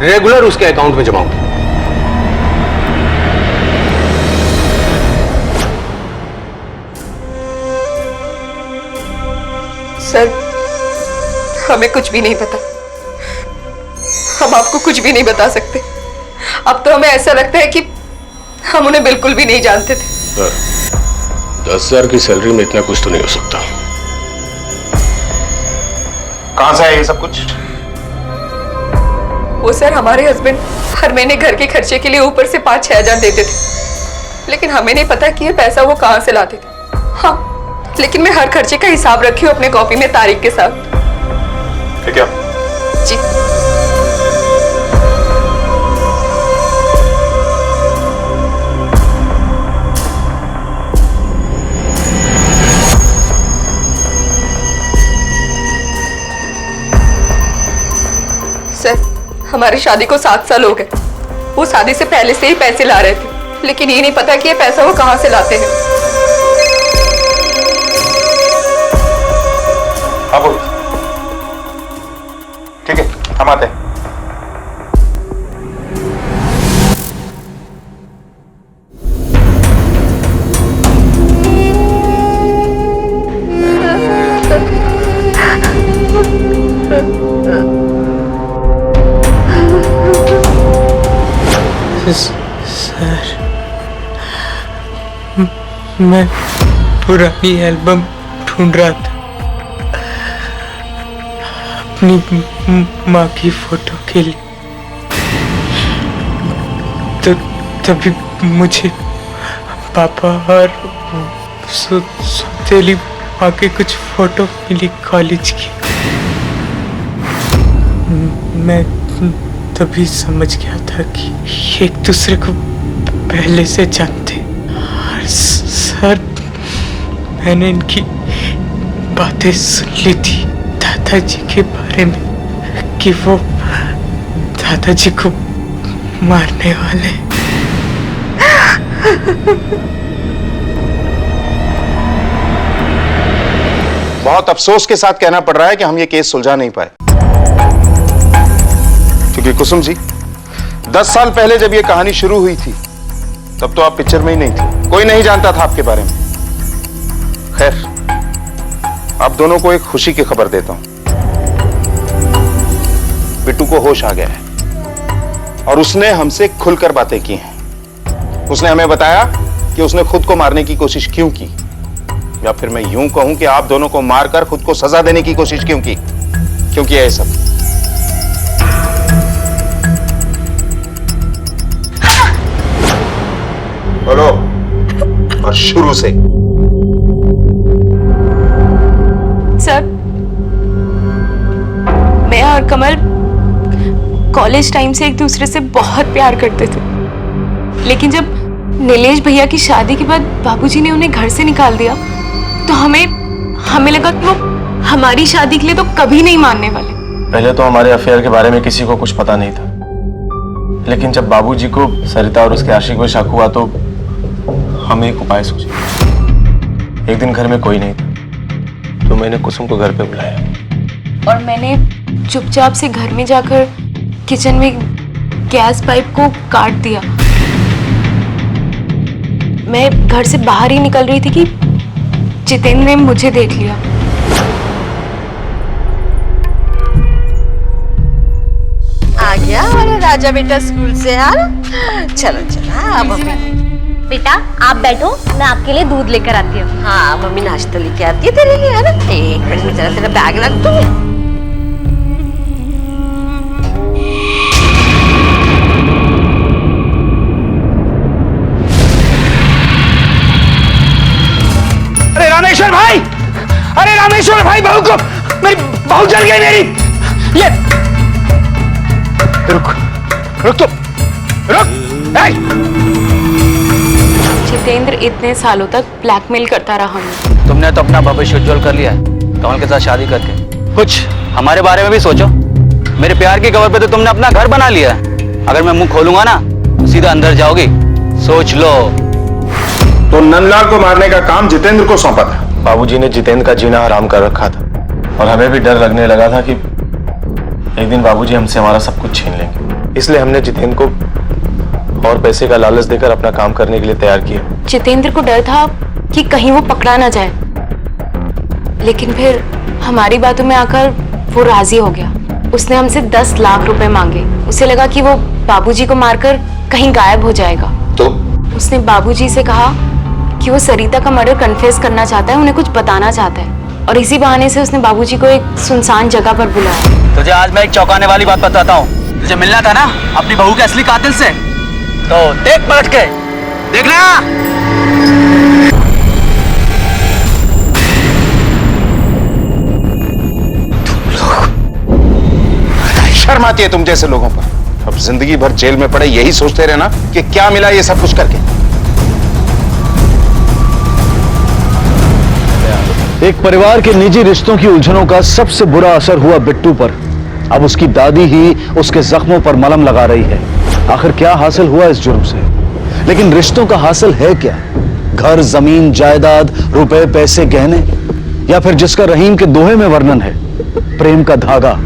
रेगुलर उसके अकाउंट में जमा होती। सर, हमें कुछ भी नहीं पता। हम आपको कुछ भी नहीं बता सकते। अब तो हमें ऐसा लगता है कि हम उन्हें बिल्कुल भी नहीं जानते थे। सर, 10,000 की सैलरी में इतना कुछ तो नहीं हो सकता। कहां से है ये सब कुछ? वो सर, हमारे हस्बैंड हर महीने घर के खर्चे के लिए ऊपर से 5-6 हजार देते थे, लेकिन हमें नहीं पता कि ये पैसा वो कहां से लाते थे। हाँ, लेकिन मैं हर खर्चे का हिसाब रखी हूँ अपने कॉपी में तारीख के साथ। ठीक है जी। सर, हमारी शादी को 7 साल हो गए। वो शादी से पहले से ही पैसे ला रहे थे, लेकिन ये नहीं पता कि ये पैसा वो कहां से लाते हैं। हाँ बोलो। ठीक है, हम आते हैं। सर, मैं पुरानी एल्बम ढूंढ रहा था अपनी माँ की फोटो के लिए, तो तभी मुझे पापा और सौतेली माँ के कुछ फोटो मिली कॉलेज की। मैं तभी समझ गया था कि एक दूसरे को पहले से जानते। और सर, मैंने इनकी बातें सुन ली थी दादाजी के बारे में कि वो दादाजी को मारने वाले। बहुत अफसोस के साथ कहना पड़ रहा है कि हम ये केस सुलझा नहीं पाए, क्योंकि कुसुम जी 10 साल पहले जब ये कहानी शुरू हुई थी तब तो आप पिक्चर में ही नहीं थे, कोई नहीं जानता था आपके बारे में। खैर, आप दोनों को एक खुशी की खबर देता हूं। बिट्टू को होश आ गया है और उसने हमसे खुलकर बातें की हैं। उसने हमें बताया कि उसने खुद को मारने की कोशिश क्यों की, या फिर मैं यूं कहूं कि आप दोनों को मारकर खुद को सजा देने की कोशिश क्यों की, क्यों किया ये सब। बोलो, और शुरू से। कमल कॉलेज टाइम से एक दूसरे से बहुत प्यार करते थे, लेकिन जब नीलेश भैया की शादी के बाद बाबूजी ने उन्हें घर से निकाल दिया तो हमें लगा कि वो हमारी शादी के लिए तो कभी नहीं मानने वाले। पहले तो हमारे अफेयर के बारे में किसी को कुछ पता नहीं था, लेकिन जब बाबूजी को सरिता और उसके आशिक में शक हुआ तो हम एक उपाय सोचे। एक दिन घर में कोई नहीं था तो मैंने कुसुम को घर पे बुलाया और मैंने चुपचाप से घर में जाकर किचन में गैस पाइप को काट दिया। मैं घर से बाहर ही निकल रही थी कि जितेंद्र ने मुझे देख लिया। आ गया हमारा राजा बेटा स्कूल से। हाँ चलो चलो। हाँ मम्मी। बेटा आप बैठो, मैं आपके लिए दूध लेकर आती हूँ। हाँ मम्मी नाश्ता लेके आती है तेरे लिए, है ना। एक मिनट में जरा तेरा बैग रख दूँ। अरे रामेश्वर भाई, अरे रामेश्वर भाई, बहू को, मेरी बहू जल गई मेरी। ये रुक रुक तो रुक। जितेंद्र इतने सालों तक ब्लैकमेल करता रहा मुझे। तुमने तो अपना भविष्य उज्जवल कर लिया है कमल के साथ शादी करके। कुछ हमारे बारे में भी सोचो। मेरे प्यार की खबर पे तो तुमने अपना घर बना लिया है। अगर मैं मुंह खोलूंगा ना तो सीधा अंदर जाओगी, सोच लो। तो नंदलाल को मारने का काम जितेंद्र को सौंपा था। बाबूजी ने जितेंद्र का जीना हराम कर रखा था और हमें भी डर लगने लगा था कि एक दिन बाबूजी हमसे हमारा सब कुछ छीन लेंगे। इसलिए हमने जितेंद्र को और पैसे का लालच देकर अपना काम करने के लिए तैयार किया। जितेंद्र को डर था कि कहीं वो पकड़ा ना जाए, लेकिन फिर हमारी बातों में आकर वो राजी हो गया। उसने हमसे 10 लाख रुपए मांगे। उसे लगा कि वो बाबूजी को मारकर कहीं गायब हो जाएगा। तो उसने बाबूजी से कहा कि वो सरिता का मर्डर कन्फेस करना चाहता है, उन्हें कुछ बताना चाहता है, और इसी बहाने से उसने बाबूजी को एक सुनसान जगह पर बुलाया। तुझे आज मैं एक चौंकाने वाली बात बताता हूँ। तुझे मिलना था ना अपनी बहू के असली कातिल से, तो देख पलट के देखना। शर्म आती है तुम जैसे लोगों पर। अब जिंदगी भर जेल में पड़े यही सोचते रहना कि क्या मिला ये सब कुछ करके। एक परिवार के निजी रिश्तों की उलझनों का सबसे बुरा असर हुआ बिट्टू पर। अब उसकी दादी ही उसके जख्मों पर मलहम लगा रही है। आखिर क्या हासिल हुआ इस जुर्म से? लेकिन रिश्तों का हासिल है क्या? घर, जमीन, जायदाद, रुपए, पैसे, गहने, या फिर जिसका रहीम के दोहे में वर्णन है, प्रेम का धागा,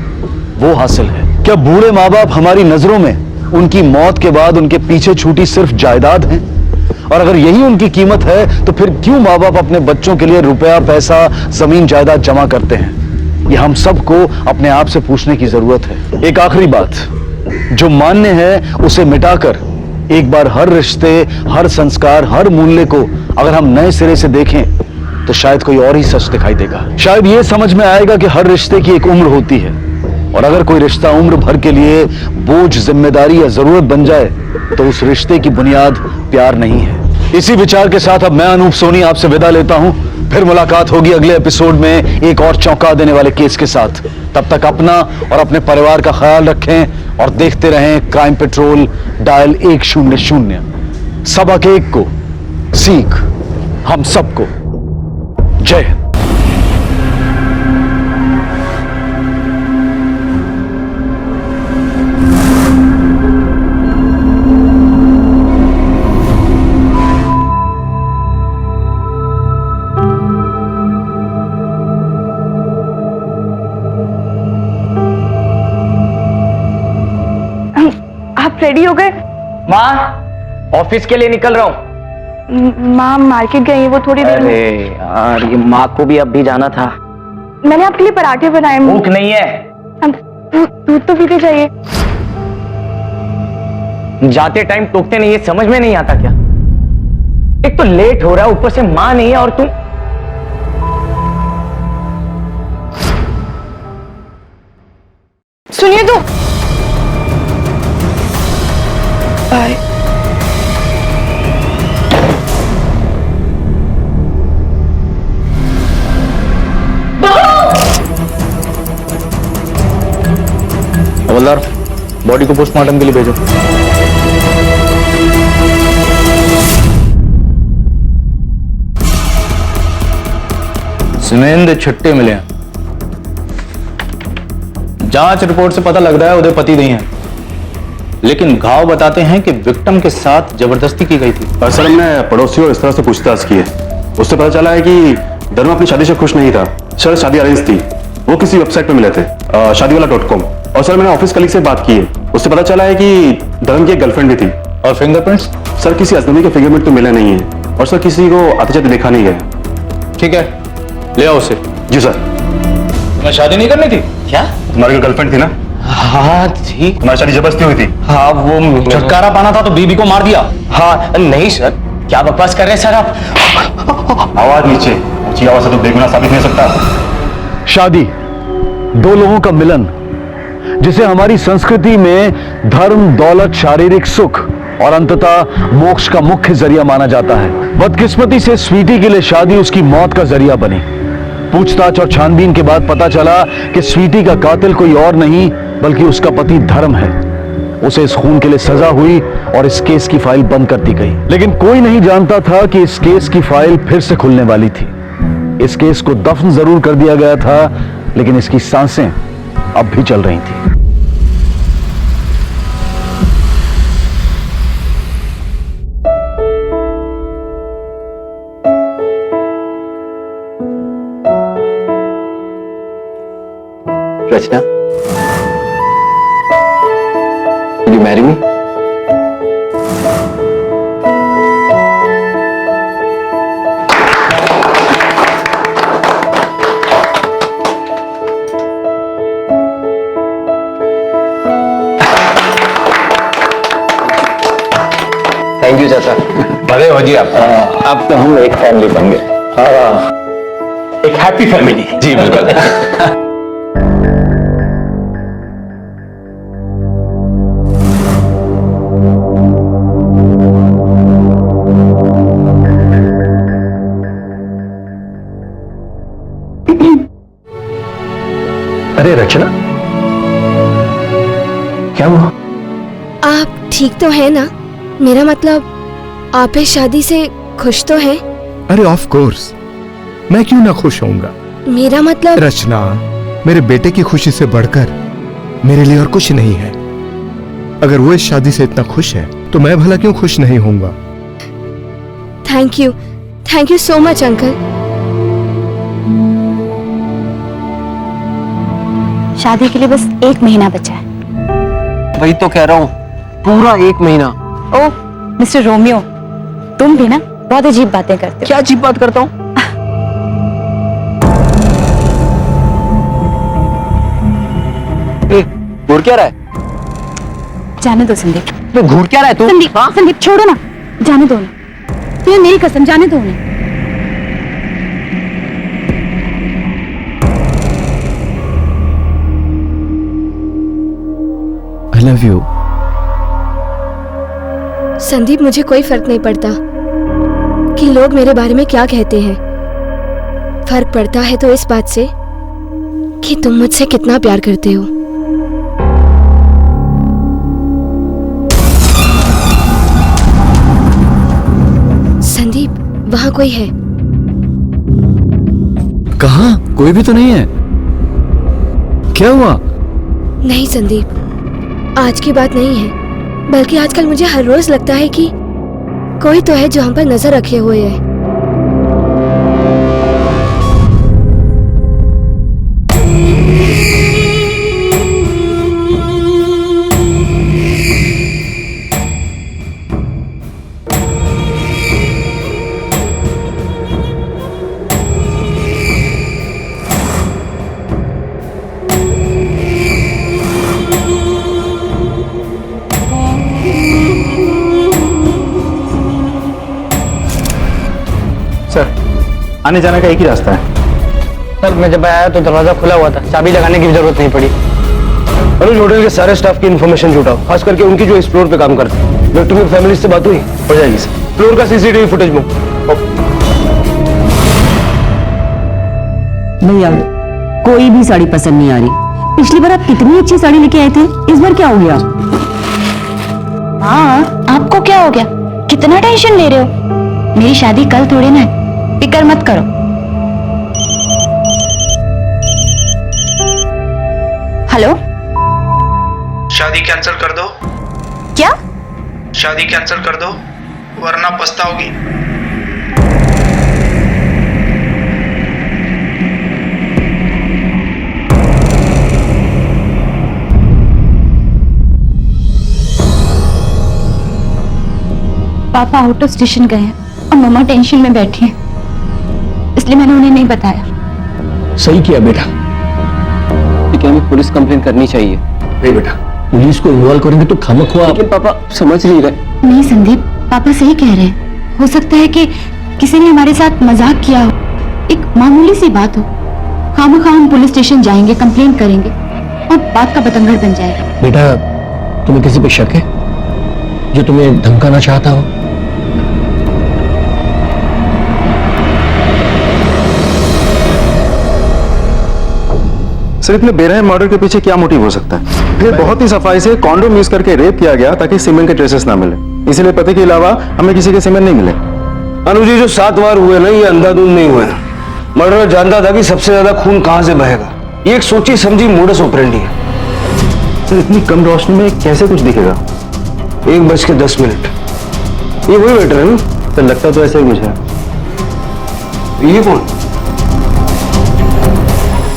वो हासिल है? क्या बूढ़े माँ बाप हमारी नजरों में उनकी मौत के बाद उनके पीछे छूटी सिर्फ जायदाद है? और अगर यही उनकी कीमत है तो फिर क्यों माँ बाप अपने बच्चों के लिए रुपया, पैसा, जमीन, जायदाद जमा करते हैं? ये हम सबको अपने आप से पूछने की जरूरत है। एक आखिरी बात, जो मान्य है उसे मिटाकर एक बार हर रिश्ते, हर संस्कार, हर मूल्य को अगर हम नए सिरे से देखें तो शायद कोई और ही सच दिखाई देगा। शायद ये समझ में आएगा कि हर रिश्ते की एक उम्र होती है, और अगर कोई रिश्ता उम्र भर के लिए बोझ, जिम्मेदारी या जरूरत बन जाए तो उस रिश्ते की बुनियाद प्यार नहीं है। इसी विचार के साथ अब मैं अनूप सोनी आपसे विदा लेता हूं। फिर मुलाकात होगी अगले एपिसोड में एक और चौंका देने वाले केस के साथ। तब तक अपना और अपने परिवार का ख्याल रखें और देखते रहें क्राइम पेट्रोल डायल 100। सबक एक को सीख हम सबको। जय हिंद। रेडी हो गए? माँ, ऑफिस के लिए निकल रहा हूँ। माँ मार्केट गई है, वो थोड़ी देर में। अरे यार, ये माँ को भी अब भी जाना था। मैंने आपके लिए पराठे बनाए। भूख नहीं है। दूध तो पीते जाइए। जाते टाइम टोकते नहीं, ये समझ में नहीं आता क्या? एक तो लेट हो रहा है, ऊपर से माँ नहीं है, और तुम सुनिए तो। बाय। हवलदार, बॉडी को पोस्टमार्टम के लिए भेजो। सीमेंद छट्टे मिले हैं। जांच रिपोर्ट से पता लग रहा है उदय पति नहीं है, लेकिन घाव बताते हैं कि विक्टिम के साथ जबरदस्ती की गई थी। सर, हमने पड़ोसियों इस तरह से पूछताछ की है, उससे पता चला है कि धर्म अपनी शादी से खुश नहीं था। सर, शादी अरेंज थी, वो किसी वेबसाइट पे मिले थे, शादीवाला.com। और सर, मैंने ऑफिस कलीग से बात की है, उससे पता चला है कि धर्म की एक गर्लफ्रेंड भी थी। और फिंगरप्रिंट्स? सर, किसी अजनबी के फिंगरप्रिंट तो मिले नहीं है, और सर किसी को आते जाते देखा नहीं गया। ठीक है, ले आओ उसे। जी सर। तुम्हें शादी नहीं करनी थी क्या? तुम्हारी गर्लफ्रेंड थी ना? हाँ थी। तुम्हारी शादी जबरदस्ती हुई थी? हाँ, वो छुटकारा पाना था तो बीबी को मार दिया। हाँ नहीं सर, क्या बकवास कर रहे हैं सर आप? आवाज नीचे, ऊंची आवाज से तो बेगुनाह साबित नहीं हो सकता। शादी दो लोगों का मिलन, जिसे हमारी संस्कृति में धर्म, दौलत, शारीरिक सुख और अंततः मोक्ष का मुख्य जरिया माना जाता है। बदकिस्मती से स्वीटी के लिए शादी उसकी मौत का जरिया बनी। पूछताछ और छानबीन के बाद पता चला कि स्वीटी का कातिल कोई और नहीं बल्कि उसका पति धर्म है। उसे इस खून के लिए सजा हुई और इस केस की फाइल बंद कर दी गई। लेकिन कोई नहीं जानता था कि इस केस की फाइल फिर से खुलने वाली थी। इस केस को दफन जरूर कर दिया गया था, लेकिन इसकी सांसें अब भी चल रही थी। रचना, will you marry me? Thank you चाचा। बड़े हो जी आप। अब तो हम एक फैमिली बन गए। हाँ, एक हैप्पी फैमिली। जी बिल्कुल। अरे रचना, क्या हुआ? आप ठीक तो है ना? मेरा मतलब आप इस शादी से खुश तो हैं? अरे ऑफ कोर्स, मैं क्यों ना खुश होऊंगा। मेरा मतलब रचना, मेरे बेटे की खुशी से बढ़कर मेरे लिए और कुछ नहीं है। अगर वो इस शादी से इतना खुश है तो मैं भला क्यों खुश नहीं होऊंगा। Thank you so much uncle. शादी के लिए बस 1 महीना बचा है। वही तो कह रहा हूँ, पूरा 1 महीना। ओह मिस्टर रोमियो, तुम भी ना बहुत अजीब बातें करते हो। क्या अजीब बात करता हूँ? घूर क्या रहा है? जाने दो संदीप। तो घूर क्या रहा है तू? संदीप, संदीप छोड़ो ना, जाने दो ना। ये मेरी कसम, जाने दो उन्हें। I love you। संदीप, मुझे कोई फर्क नहीं पड़ता कि लोग मेरे बारे में क्या कहते हैं। फर्क पड़ता है तो इस बात से कि तुम मुझसे कितना प्यार करते हो। संदीप, वहां कोई है? कहाँ? कोई भी तो नहीं है। क्या हुआ? नहीं संदीप, आज की बात नहीं है, बल्कि आजकल मुझे हर रोज लगता है कि कोई तो है जो हम पर नजर रखे हुए है। आने जाने का एक ही रास्ता है। सर, मैं जब आया तो दरवाजा खुला हुआ था, चाबी लगाने की भी जरूरत नहीं पड़ी। अनुज होटल के सारे स्टाफ की इन्फॉर्मेशन जुटाओ, खास करके उनकी जो इस फ्लोर पे काम करते हैं। विक्टिम की फैमिली से बात हुई? हो जाएगी सर। फ्लोर का सीसीटीवी फुटेज बुक। नहीं यार, कोई भी साड़ी पसंद नहीं आ रही। पिछली बार आप कितनी अच्छी साड़ी लेके आए थे, इस बार क्या हो गया? हाँ, आपको क्या हो गया? कितना टेंशन ले रहे हो? मेरी शादी कल थोड़ी ना है, फिक्र मत करो। हेलो, शादी कैंसिल कर दो। क्या? शादी कैंसिल कर दो वरना पछताओगी। पापा आउट ऑफ स्टेशन गए हैं और मम्मा टेंशन में बैठी हैं, इसलिए मैंने उन्हें नहीं बताया। सही किया बेटा, लेकिन हमें पुलिस कंप्लेंट करनी चाहिए। नहीं बेटा, पुलिस को इन्वॉल्व करेंगे तो खामखुआ। लेकिन पापा समझ नहीं रहे। नहीं संदीप, पापा सही कह रहे हैं। हो सकता है कि किसी ने हमारे साथ मजाक किया हो, एक मामूली सी बात हो। खामखुआ हम पुलिस स्टेशन जाएंगे, कंप्लेंट करेंगे और बात का बतंगड़ बन जाएगा। बेटा, तुम्हें किसी पे शक है जो तुम्हें धमकाना चाहता हो? सर, इतने बेरहम मर्डर के पीछे क्या मोटिव हो सकता है? फिर बहुत ही सफाई से कॉन्डोम यूज करके रेप किया गया ताकि सीमेंट के ट्रेसेस ना मिले, इसलिए पति के अलावा हमें किसी के सीमेंट नहीं मिले। अनुजी, जो 7 वार हुए ना, ये अंधाधुंध नहीं हुए। मर्डर जानता था कि सबसे ज्यादा खून कहां से बहेगा। ये एक सोची समझी मोडस ऑपरेंडी है। सर, इतनी कम रोशनी में कैसे कुछ दिखेगा? 1:10। ये वही वेटर है ना? सर, लगता तो ऐसा ही कुछ है। ये कौन?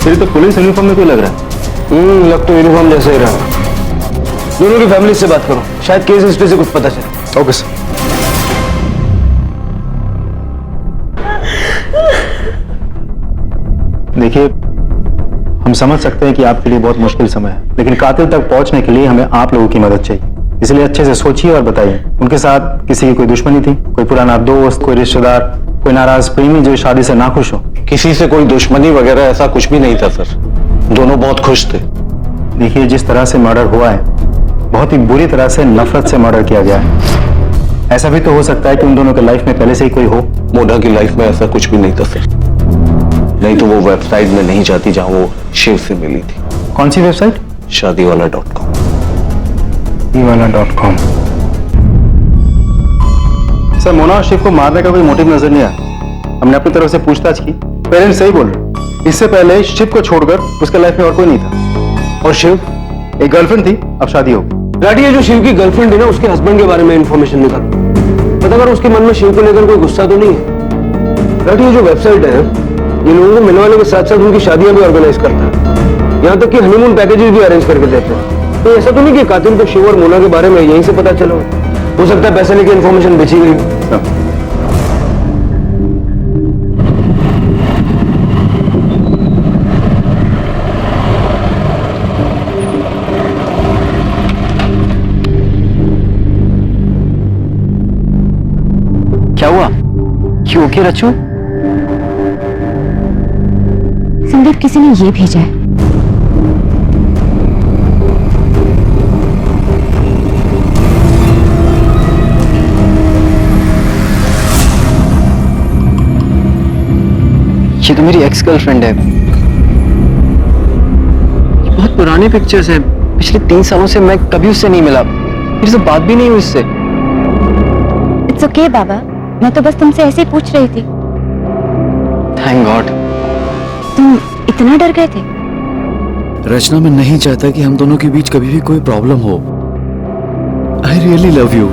फिर तो पुलिस यूनिफॉर्म में क्यों लग रहा है? लग तो यूनिफॉर्म जैसे ही रहा। दोनों की फैमिली से बात करो, शायद केस हिस्ट्री से कुछ पता चले। Okay sir. देखिए, हम समझ सकते हैं कि आपके लिए बहुत मुश्किल समय है, लेकिन कातिल तक पहुंचने के लिए हमें आप लोगों की मदद चाहिए। इसलिए अच्छे से सोचिए और बताइए, उनके साथ किसी की कोई दुश्मनी थी? कोई पुराना दोस्त, कोई रिश्तेदार, कोई नाराज प्रेमी जो शादी से नाखुश हो? किसी से कोई दुश्मनी वगैरह ऐसा कुछ भी नहीं था सर, दोनों बहुत खुश थे। देखिए, जिस तरह से मर्डर हुआ है, बहुत ही बुरी तरह से नफरत से मर्डर किया गया है। ऐसा भी तो हो सकता है कि उन दोनों के लाइफ में पहले से ही कोई हो। मोना की लाइफ में ऐसा कुछ भी नहीं था सर, नहीं तो वो वेबसाइट में नहीं जाती जहां वो शिव से मिली थी। कौन सी वेबसाइट? शादीवाला.com। शादीवाला.com। सर, मोना और शिव को मारने का कोई मोटिव नजर नहीं आया। हमने अपनी तरफ से पूछताछ की, पेरेंट्स सही बोल रहे। इससे पहले शिव को छोड़कर उसके लाइफ में और कोई नहीं था। और शिव? एक गर्लफ्रेंड थी, अब शादी हो गई। लाडी, ये जो शिव की गर्लफ्रेंड है ना, उसके हस्बैंड के बारे में इंफॉर्मेशन निकाल। पता कर उसके मन में शिव को लेकर कोई गुस्सा तो नहीं है। लाडी, ये जो वेबसाइट है, ये लोगों को मिलवाने के साथ साथ उनकी शादियां भी ऑर्गेनाइज करता है, यहाँ तक कि हनीमून पैकेजेस भी अरेंज करके देते हैं। तो ऐसा तो नहीं कि कातिल को शिव और मोना के बारे में यहीं से पता चला हो सकता है पैसे लेके इन्फॉर्मेशन बेची गई। क्या हुआ? क्यों ओके रचू? संदीप, किसी ने ये भेजा है। ये तो मेरी एक्स गर्लफ्रेंड है। ये बहुत पुराने पिक्चर्स हैं, पिछले 3 सालों से मैं कभी उससे नहीं मिला, मेरी से बात भी नहीं हुई उससे। इट्स ओके बाबा, मैं तो बस तुमसे ऐसे ही पूछ रही थी। Thank God. तुम इतना डर गए थे? रचना, मैं नहीं चाहता कि हम दोनों के बीच कभी भी कोई प्रॉब्लम हो। I really love you.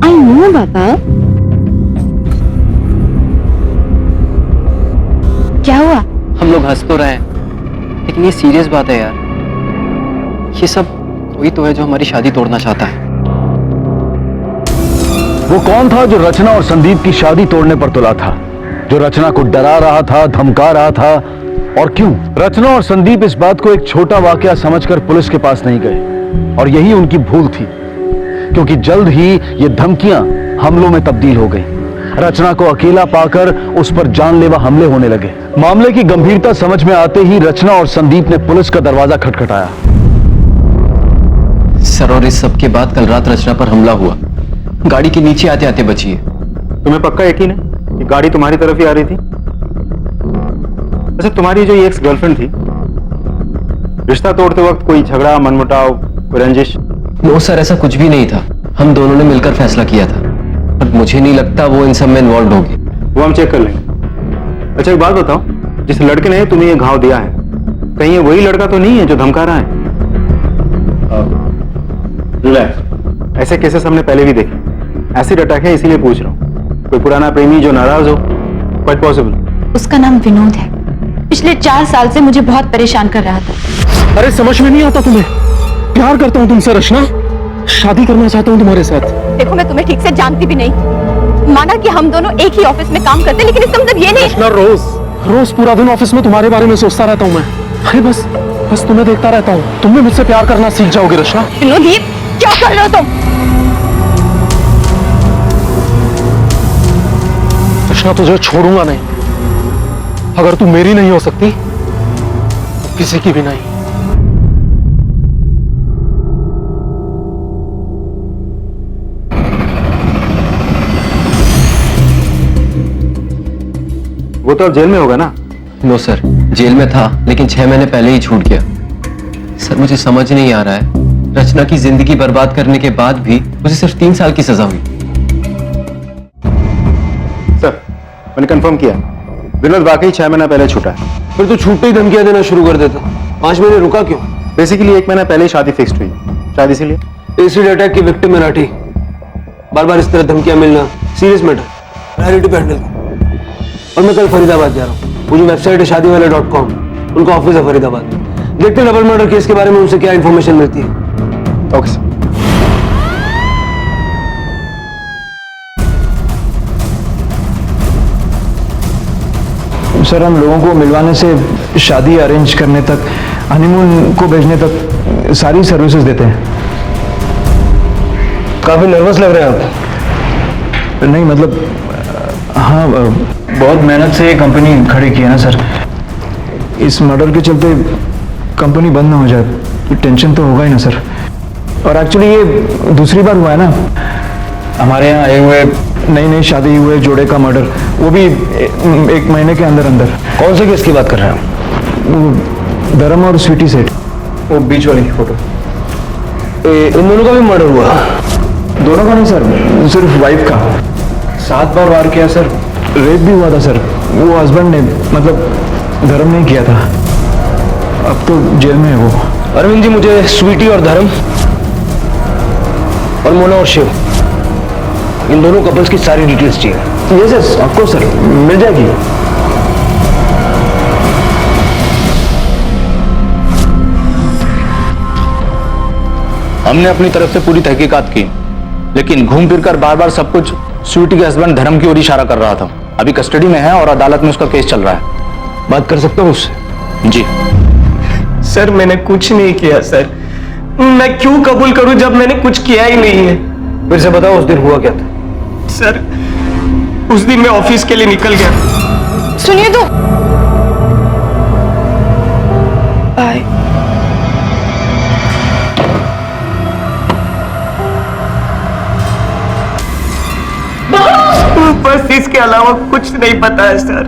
I know बाबा। क्या हुआ? हम लोग हंस तो रहे हैं, लेकिन ये सीरियस बात है यार। ये सब कोई तो है जो हमारी शादी तोड़ना चाहता है। वो कौन था जो रचना और संदीप की शादी तोड़ने पर तुला था, जो रचना को डरा रहा था, धमका रहा था? और क्यों? रचना और संदीप इस बात को एक छोटा वाकया समझकर पुलिस के पास नहीं गए, और यही उनकी भूल थी, क्योंकि जल्द ही ये धमकियां हमलों में तब्दील हो गई। रचना को अकेला पाकर उस पर जानलेवा हमले होने लगे। मामले की गंभीरता समझ में आते ही रचना और संदीप ने पुलिस का दरवाजा खटखटाया। सर, और इस सब के बाद कल रात रचना पर हमला हुआ, गाड़ी के नीचे आते आते बची है। तुम्हें पक्का यकीन है कि गाड़ी तुम्हारी तरफ ही आ रही थी? अच्छा, तुम्हारी जो ये एक्स गर्लफ्रेंड थी, रिश्ता तोड़ते वक्त कोई झगड़ा, मनमुटाव, कोई रंजिश? नो सर, ऐसा कुछ भी नहीं था। हम दोनों ने मिलकर फैसला किया था, पर मुझे नहीं लगता वो इन सब में इन्वॉल्व होगी। वो हम चेक कर लेंगे। अच्छा एक बात बताओ, जिस लड़के ने तुम्हें ये घाव दिया है, कहीं ये वही लड़का तो नहीं है जो धमका रहा है? रिलैक्स, ऐसे केसेस हमने पहले भी देखे। एसिड अटैक है इसीलिए पूछ रहा हूँ। कोई पुराना प्रेमी जो नाराज हो? Quite possible. उसका नाम विनोद है। पिछले 4 साल से मुझे बहुत परेशान कर रहा था। अरे समझ में नहीं आता तुम्हें? प्यार करता हूँ तुमसे रचना, शादी करना चाहता हूँ तुम्हारे साथ। देखो मैं तुम्हें ठीक से जानती भी नहीं। माना कि हम दोनों एक ही ऑफिस में काम करते, लेकिन इसका मतलब ये नहीं। रचना, रोज पूरा दिन ऑफिस में तुम्हारे बारे में सोचता रहता हूँ मैं। अरे बस तुम्हें देखता रहता हूँ। तुम भी मुझसे प्यार करना सीख जाओगे रचना। विनोद, ये क्या कर रहे हो तुम? रचना, तुझे छोड़ूंगा नहीं। अगर तू मेरी नहीं हो सकती तो किसी की भी नहीं। वो तो अब जेल में होगा ना? नो सर, जेल में था लेकिन 6 महीने पहले ही छूट गया। सर मुझे समझ नहीं आ रहा है, रचना की जिंदगी बर्बाद करने के बाद भी उसे सिर्फ 3 साल की सजा हुई। सर मैंने कंफर्म किया, विनोद वाकई 6 महीना पहले छूटा है। फिर तो छूटते ही धमकियां देना शुरू कर देता। 5 महीने रुका क्यों? बेसिकली 1 महीना पहले ही शादी फिक्स्ड हुई, शायद इसीलिए। एसिड अटैक की विक्टिम मराठी, बार बार इस तरह धमकियां मिलना सीरियस मैटर। प्रायोरिटी पे हैंडल। और मैं कल फरीदाबाद जा रहा हूँ। वो जो वेबसाइट है शादीवाले.com, उनका ऑफिस है फरीदाबाद। देखते हैं डबल मर्डर केस के बारे में उनसे क्या इंफॉर्मेशन मिलती है। Okay sir. सर हम लोगों को मिलवाने से शादी अरेंज करने तक, हनीमून को भेजने तक सारी सर्विसेज देते हैं। काफी नर्वस लग रहे हैं आप। नहीं मतलब हाँ, बहुत मेहनत से ये कंपनी खड़ी की है ना सर। इस मर्डर के चलते कंपनी बंद ना हो जाए तो टेंशन तो होगा ही ना सर। और एक्चुअली ये दूसरी बार हुआ है ना हमारे यहाँ आए हुए नई शादी हुए जोड़े का मर्डर, वो भी 1 महीने के अंदर अंदर। कौन से केस की बात कर रहे हैं? वो धर्म और स्वीटी सेठ, वो बीच वाली फोटो। इन दोनों का भी मर्डर हुआ? दोनों का नहीं सर, सिर्फ वाइफ का। 7 बार वार किया सर। रेप भी हुआ था सर, वो हस्बैंड ने, मतलब धर्म ने किया था। अब तो जेल में है वो। अरविंद जी, मुझे स्वीटी और धर्म और मोना और शिव, इन दोनों कपल्स की सारी डिटेल्स चाहिए। Yes yes of course sir, मिल जाएगी। हमने अपनी तरफ से पूरी तहकीकात की, लेकिन घूम फिर कर बार बार सब कुछ स्वीटी के हस्बैंड धर्म की ओर इशारा कर रहा था। अभी कस्टडी में है और अदालत में उसका केस चल रहा है। बात कर सकता हूँ उससे? जी सर, मैंने कुछ नहीं किया सर। मैं क्यों कबूल करूं जब मैंने कुछ किया ही नहीं है? फिर से बताओ, उस दिन हुआ क्या था? सर, उस दिन मैं ऑफिस के लिए निकल गया। सुनिए तो। बाय। बस इसके अलावा कुछ नहीं पता है सर।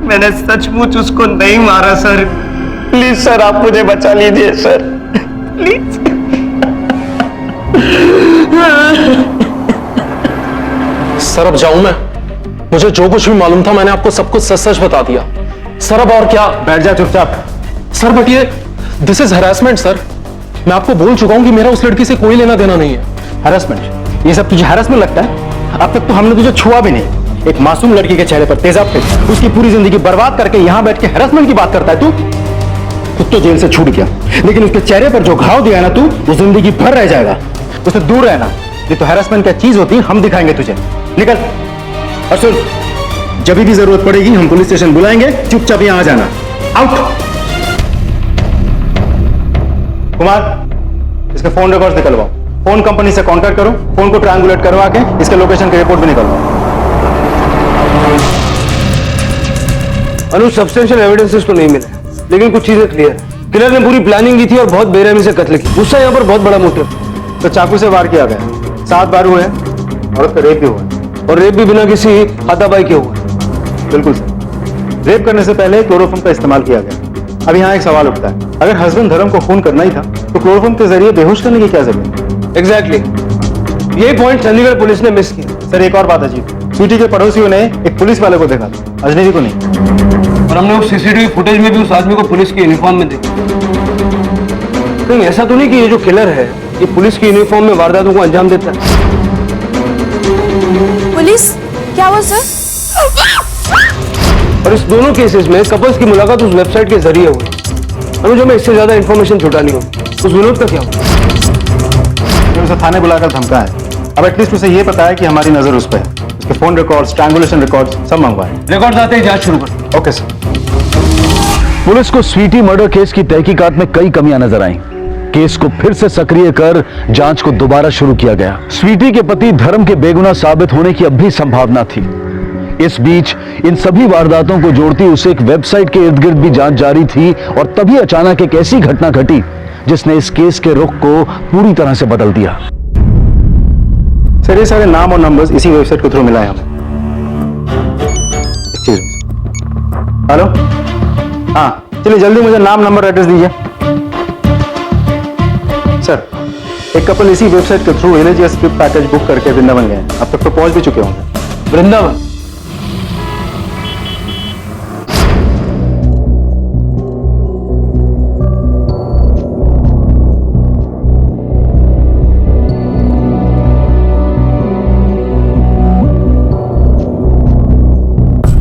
मैंने सचमुच उसको नहीं मारा सर। प्लीज सर, आप मुझे बचा लीजिए सर, प्लीज। सर अब जाऊं मैं? मुझे जो कुछ भी मालूम था मैंने आपको सब कुछ सच सच बता दिया सर। अब और क्या? बैठ जा चुपचाप। सर बट ये दिस इज हैरेसमेंट सर। मैं आपको बोल चुका हूं कि मेरा उस लड़की से कोई लेना देना नहीं है। हैरेसमेंट? ये सब तुझे हैरेसमेंट लगता है? अब तक तो हमने तुझे छुआ भी नहीं। एक मासूम लड़की के चेहरे पर तेजाब पे उसकी पूरी जिंदगी बर्बाद करके यहाँ बैठ के हैरेसमेंट की बात करता है तू? खुद तो जेल से छूट गया, लेकिन उसके चेहरे पर जो घाव दिया ना तू, वो जिंदगी भर रह जाएगा। उससे दूर रहना। ये तो हैरेसमेंट क्या चीज होती है, हम दिखाएंगे तुझे। निकल। और सुन, जब भी जरूरत पड़ेगी हम पुलिस स्टेशन बुलाएंगे, चुपचाप यहाँ आ जाना। आउट। कुमार, इसके फोन रिकॉर्ड्स निकलवाओ। फोन कंपनी से कांटेक्ट करो, फोन को ट्रायंगुलेट करवा के इसके लोकेशन की रिपोर्ट भी निकलवाओ। अनु, सब्सटेंशियल एविडेंसेस तो नहीं मिले, लेकिन कुछ चीजें क्लियर है। किलर ने पूरी प्लानिंग की थी और बहुत बेरहमी से कत्ल की। गुस्सा यहाँ पर बहुत बड़ा मोटिव। तो चाकू से वार किया गया। 7 बार हुए, औरत का रेप भी हुआ, और रेप भी बिना किसी हाथापाई के हुआ। बिल्कुल सर। रेप करने से पहले क्लोरोफॉर्म का इस्तेमाल किया गया। अब यहाँ एक सवाल उठता है, अगर हस्बैंड धर्म को खून करना ही था तो क्लोरोफॉर्म के जरिए बेहोश करने की क्या जरूरत? एग्जैक्टली यही पॉइंट चंडीगढ़ पुलिस ने मिस किया। सर एक और बात अजीब, स्वीटी के पड़ोसियों ने एक पुलिस वाले को देखा था, अजनबी को नहीं। और हमने उस सीसीटीवी फुटेज में भी उस आदमी को पुलिस की यूनिफॉर्म में देखा। कहीं ऐसा तो नहीं कि ये जो किलर है ये पुलिस की यूनिफॉर्म में वारदातों को अंजाम देता है? पुलिस क्या हुआ सर? और इस दोनों केसेस में कपल्स की मुलाकात उस वेबसाइट के जरिए हुई। अनुज हमें इससे ज्यादा इंफॉर्मेशन छुटानी होगी। उस विनोद का क्या हुआ? उसे थाने बुलाकर धमका है। अब एटलीस्ट उसे ये पता है कि हमारी नजर उस पर है। उसके फोन रिकॉर्ड्स, ट्रायंगुलेशन रिकॉर्ड्स सब मंगवाए। रिकॉर्ड्स आते ही जांच शुरू कर। Okay sir. पुलिस को स्वीटी मर्डर केस की तहकीकात में कई कमियां नजर आईं। केस को फिर से सक्रिय कर जांच को दोबारा शुरू किया गया। स्वीटी के पति धर्म के बेगुनाह साबित होने की अब भी संभावना थी। इस बीच इन सभी वारदातों को जोड़ती उसे एक वेबसाइट के इर्द गिर्द भी जांच जारी थी और तभी अचानक एक ऐसी घटना घटी जिसने इस केस के रुख को पूरी तरह से बदल दिया। सर ये सारे नाम और नंबर्स इसी वेबसाइट के थ्रू मिला है हमें। हेलो, हाँ चलिए जल्दी मुझे नाम, नंबर, एड्रेस दीजिए। सर एक कपल इसी वेबसाइट के थ्रू एलएजीएस ट्रिप पैकेज बुक करके वृंदावन गए। अब तक तो पहुंच भी चुके होंगे। वृंदावन?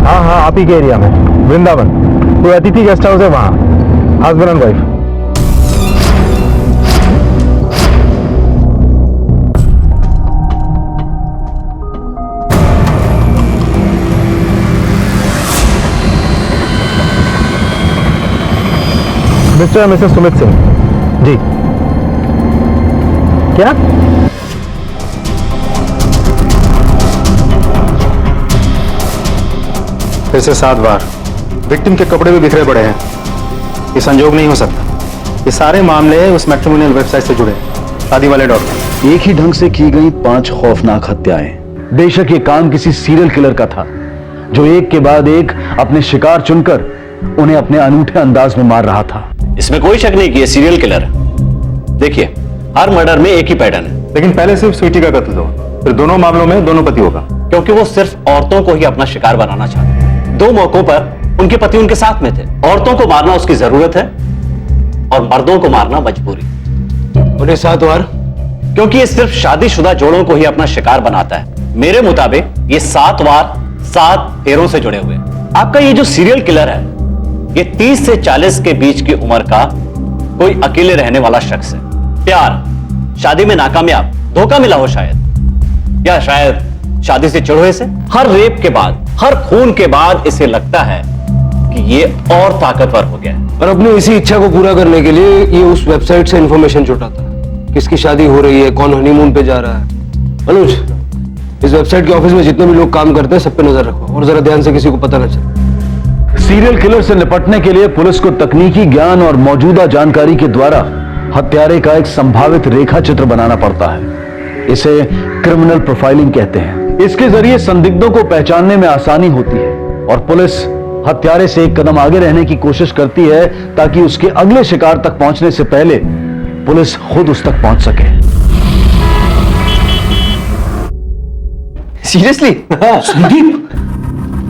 हाँ हाँ आप ही के एरिया में वृंदावन, कोई अतिथि गेस्ट हाउस है वहां, husband and wife. Mr and Mrs Sumit Singh ji. क्या? फिर से 7 बार। विक्टिम के कपड़े भी बिखरे पड़े हैं। ये संजोग नहीं हो सकता। ये सारे मामले उस मैट्रिमोनियल वेबसाइट से जुड़े, शादी वाले डॉक्टर। एक ही ढंग से की गई 5 खौफनाक हत्याएं। बेशक ये काम किसी सीरियल किलर का था जो एक के बाद एक अपने शिकार चुनकर उन्हें अपने अनूठे अंदाज में मार रहा था। इसमें कोई शक नहीं कि ये सीरियल किलर है। देखिए हर मर्डर में एक ही पैटर्न है। लेकिन पहले सिर्फ स्वीटी का कत्ल हो, फिर दोनों मामलों में दोनों पति होगा। क्योंकि वो सिर्फ औरतों को ही अपना शिकार बनाना चाहते। 2 मौकों पर उनके पति उनके साथ में थे। औरतों को मारना उसकी जरूरत है और मर्दों को मारना मजबूरी। और ये 7 वार? क्योंकि ये सिर्फ शादीशुदा जोड़ों को ही अपना शिकार बनाता है। मेरे मुताबिक ये 7 वार 7 फेरों से जुड़े हुए। आपका ये जो सीरियल किलर है ये 30 से 40 के बीच की उम्र का कोई अकेले रहने वाला शख्स है। प्यार, शादी में नाकामयाब, धोखा मिला हो शायद, या शायद शादी से चिढ़े से। हर रेप के बाद, हर खून के बाद इसे लगता है कि ये और ताकतवर हो गया है। और अपनी इसी इच्छा को पूरा करने के लिए ये उस वेबसाइट से इंफॉर्मेशन जुटाता है। किसकी शादी हो रही है, कौन हनीमून पे जा रहा है। अनुज, इस वेबसाइट के ऑफिस में जितने भी लोग काम करते हैं सब पे नजर रखो और जरा ध्यान से किसी को पता न चले। सीरियल किलर से निपटने के लिए पुलिस को तकनीकी ज्ञान और मौजूदा जानकारी के द्वारा हत्यारे का एक संभावित रेखा चित्र बनाना पड़ता है। इसे क्रिमिनल प्रोफाइलिंग कहते हैं। इसके जरिए संदिग्धों को पहचानने में आसानी होती है और पुलिस हत्यारे से एक कदम आगे रहने की कोशिश करती है ताकि उसके अगले शिकार तक पहुंचने से पहले पुलिस खुद उस तक पहुंच सके। सीरियसली? संदीप,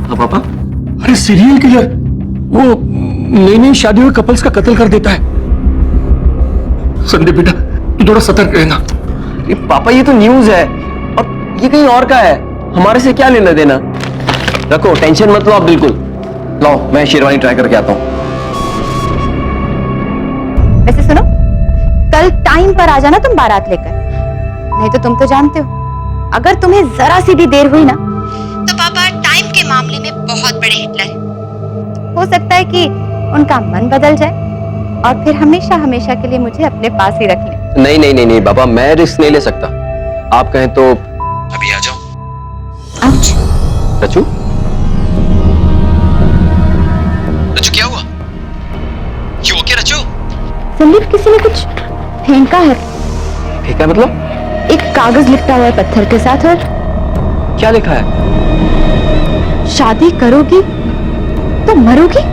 हाँ पापा। अरे सीरियल किलर वो नई नई शादी हुए कपल्स का कत्ल कर देता है। संदीप बेटा तू थोड़ा सतर्क रहना। पापा ये तो न्यूज है और ये कहीं और का है, हमारे से क्या लेना देना। रखो, टेंशन मत लो आप बिल्कुल। लाओ मैं शेरवानी ट्राई करके आता हूँ। वैसे सुनो, कल टाइम पर आ जाना तुम बारात लेकर, नहीं तो तुम तो जानते हो अगर तुम्हें जरा सी भी देर हुई ना तो पापा टाइम के मामले में बहुत बड़े हिटलर हैं। हो सकता है कि उनका मन बदल जाए और फिर हमेशा हमेशा के लिए मुझे अपने पास ही रख लें। नहीं नहीं नहीं नहीं बाबा, मैं रिस्क नहीं ले सकता। आप कहें तो अभी आ जाओ। आउच। रचू, रचू क्या हुआ? You okay रचू? संदीप, किसी ने कुछ फेंका है। फेंका मतलब? एक कागज लिपटा हुआ है पत्थर के साथ और क्या लिखा है? शादी करोगी तो मरोगी।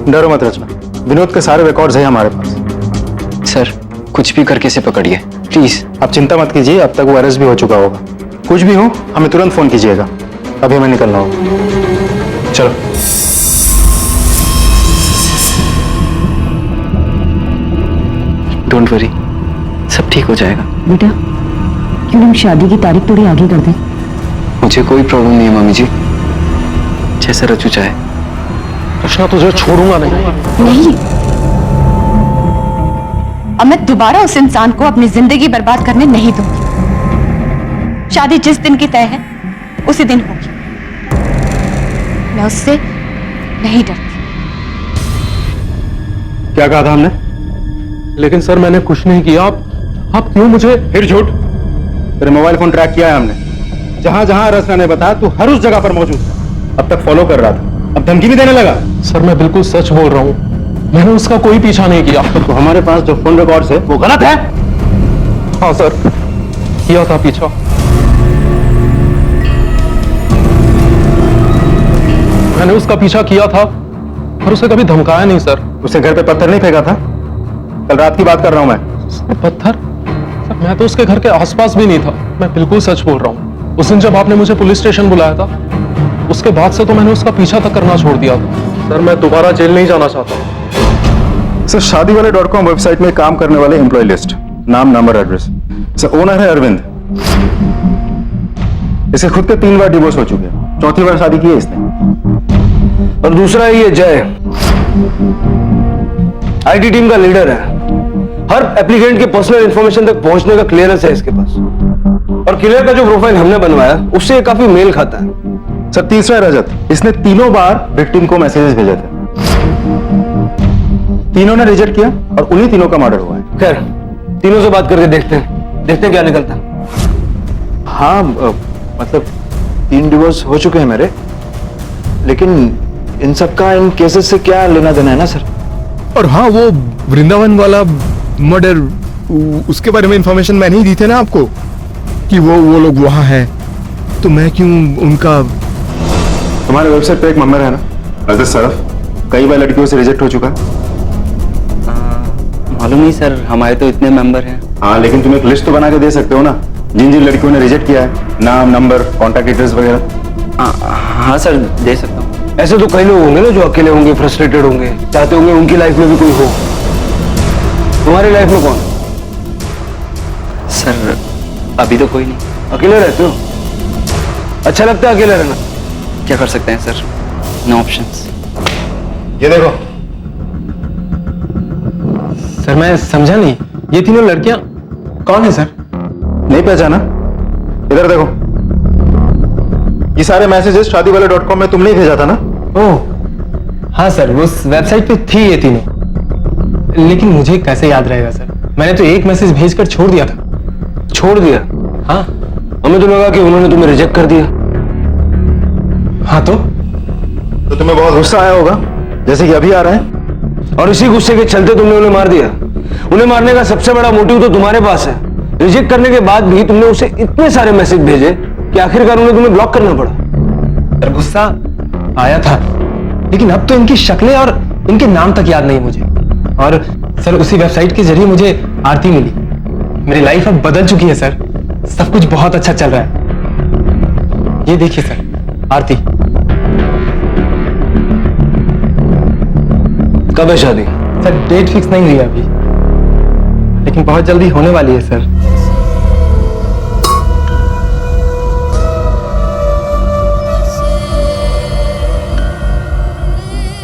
डरो मत रचना, विनोद के सारे रिकॉर्ड्स हैं हमारे पास। सर कुछ भी करके इसे पकड़िए प्लीज। आप चिंता मत कीजिए, अब तक वो अरेस्ट भी हो चुका होगा। कुछ भी हो हमें तुरंत फोन कीजिएगा, अभी हमें निकलना होगा। चलो। डोंट वरी, सब ठीक हो जाएगा। बेटा क्यों हम शादी की तारीख थोड़ी आगे कर दें? मुझे कोई प्रॉब्लम नहीं है मम्मी जी, जैसा रचू चाहे। रचना तुझे छोड़ूंगा नहीं। नहीं, अब मैं दोबारा उस इंसान को अपनी जिंदगी बर्बाद करने नहीं दूंगी। शादी जिस दिन की तय है उसी दिन होगी। मैं उससे नहीं डरती। क्या कहा था हमने? लेकिन सर मैंने कुछ नहीं किया। आप क्यों मुझे? फिर झूठ। तेरे मोबाइल फोन ट्रैक किया है हमने, जहां जहां रचना ने बताया तू हर उस जगह पर मौजूद था। अब तक फॉलो कर रहा था, अब धमकी भी देने लगा। सर मैं बिल्कुल सच बोल रहा हूँ, मैंने उसका कोई पीछा नहीं किया। तो हमारे पास जो फोन रिकॉर्ड्स है वो गलत है? हाँ सर, किया था पीछा। मैंने उसका पीछा किया था और उसे कभी धमकाया नहीं सर। उसे घर पे पत्थर नहीं फेंका था? कल रात की बात कर रहा हूं मैं। सर पत्थर? सर मैं तो उसके घर के आसपास भी नहीं था, मैं बिल्कुल सच बोल रहा हूँ। उस दिन जब आपने मुझे पुलिस स्टेशन बुलाया था, उसके बाद से तो मैंने उसका पीछा तक करना छोड़ दिया था। सर मैं दोबारा जेल नहीं जाना चाहता। सर शादीवाले.com वेबसाइट में काम करने वाले एम्प्लॉय लिस्ट, नाम नंबर एड्रेस। सर ओनर है अरविंद। इसे खुद के 3 बार डिवोर्स हो चुके हैं, 4थी बार शादी की है इसने। और दूसरा है ये जय, आईटी टीम का लीडर है। हर एप्लीकेंट के पर्सनल इंफॉर्मेशन तक पहुंचने का क्लियरेंस है इसके पास। और किलर का जो प्रोफाइल हमने बनवाया उससे ये काफी मेल खाता है। सर तीसरा रजत, इसने 3 बार विक्टिम को मैसेजेस भेजे थे, तीनों ने रिजेक्ट किया और उन्हीं तीनों का मर्डर हुआ है। खैर तीनों से बात करके देखते हैं क्या निकलता है। हाँ मतलब 3 डिवोर्स हो चुके हैं मेरे, लेकिन इन सब का इन केसेस से क्या लेना देना है ना सर। और हाँ वो वृंदावन वाला मर्डर, उसके बारे में इंफॉर्मेशन मैंने ही दी थी ना आपको कि वो लोग वहां हैं, तो मैं क्यों उनका। तुम्हारे वेबसाइट पे एक नंबर है ना रजत सरफ, कई बार लड़कियों से रिजेक्ट हो चुका है। मालूम नहीं सर, हमारे तो इतने मेंबर हैं। हाँ लेकिन तुम एक लिस्ट तो बना के दे सकते हो ना, जिन जिन लड़कियों ने रिजेक्ट किया है, नाम नंबर कॉन्टैक्ट डिटेल्स वगैरह। हाँ सर दे सकता हूँ। ऐसे तो कई लोग होंगे ना जो अकेले होंगे, फ्रस्ट्रेटेड होंगे, चाहते होंगे उनकी लाइफ में भी कोई हो। तुम्हारी लाइफ में कौन? सर अभी तो कोई नहीं। अकेले रहते हो? अच्छा लगता है अकेले रहना? क्या कर सकते हैं सर, नो ऑप्शंस। ये देखो सर मैं समझा नहीं, ये तीनों लड़कियां कौन है सर? नहीं पहचाना? इधर देखो, ये सारे मैसेजेस शादीवाले.com में तुमने ही भेजा था ना? ओह हाँ सर, उस वेबसाइट पे थी ये तीनों, लेकिन मुझे कैसे याद रहेगा सर? मैंने तो एक मैसेज भेजकर छोड़ दिया था। छोड़ दिया? हाँ। हमें तो लगा कि उन्होंने तुम्हें रिजेक्ट कर दिया। हाँ तो तुम्हें बहुत गुस्सा आया होगा, जैसे कि अभी आ रहा है। और इसी गुस्से के चलते तुमने उन्हें मार दिया। उन्हें मारने का सबसे बड़ा मोटिव तो तुम्हारे पास है। रिजेक्ट करने के बाद भी तुमने उसे इतने सारे मैसेज भेजे कि आखिरकार उन्हें तुम्हें ब्लॉक करना पड़ा। सर गुस्सा आया था, लेकिन अब तो इनकी शक्लें और इनके नाम तक याद नहीं मुझे। और सर उसी वेबसाइट के जरिए मुझे आरती मिली। मेरी लाइफ अब बदल चुकी है सर, सब कुछ बहुत अच्छा चल रहा है। ये देखिए सर, आरती। कब है शादी? सर डेट फिक्स नहीं हुई अभी, लेकिन बहुत जल्दी होने वाली है सर।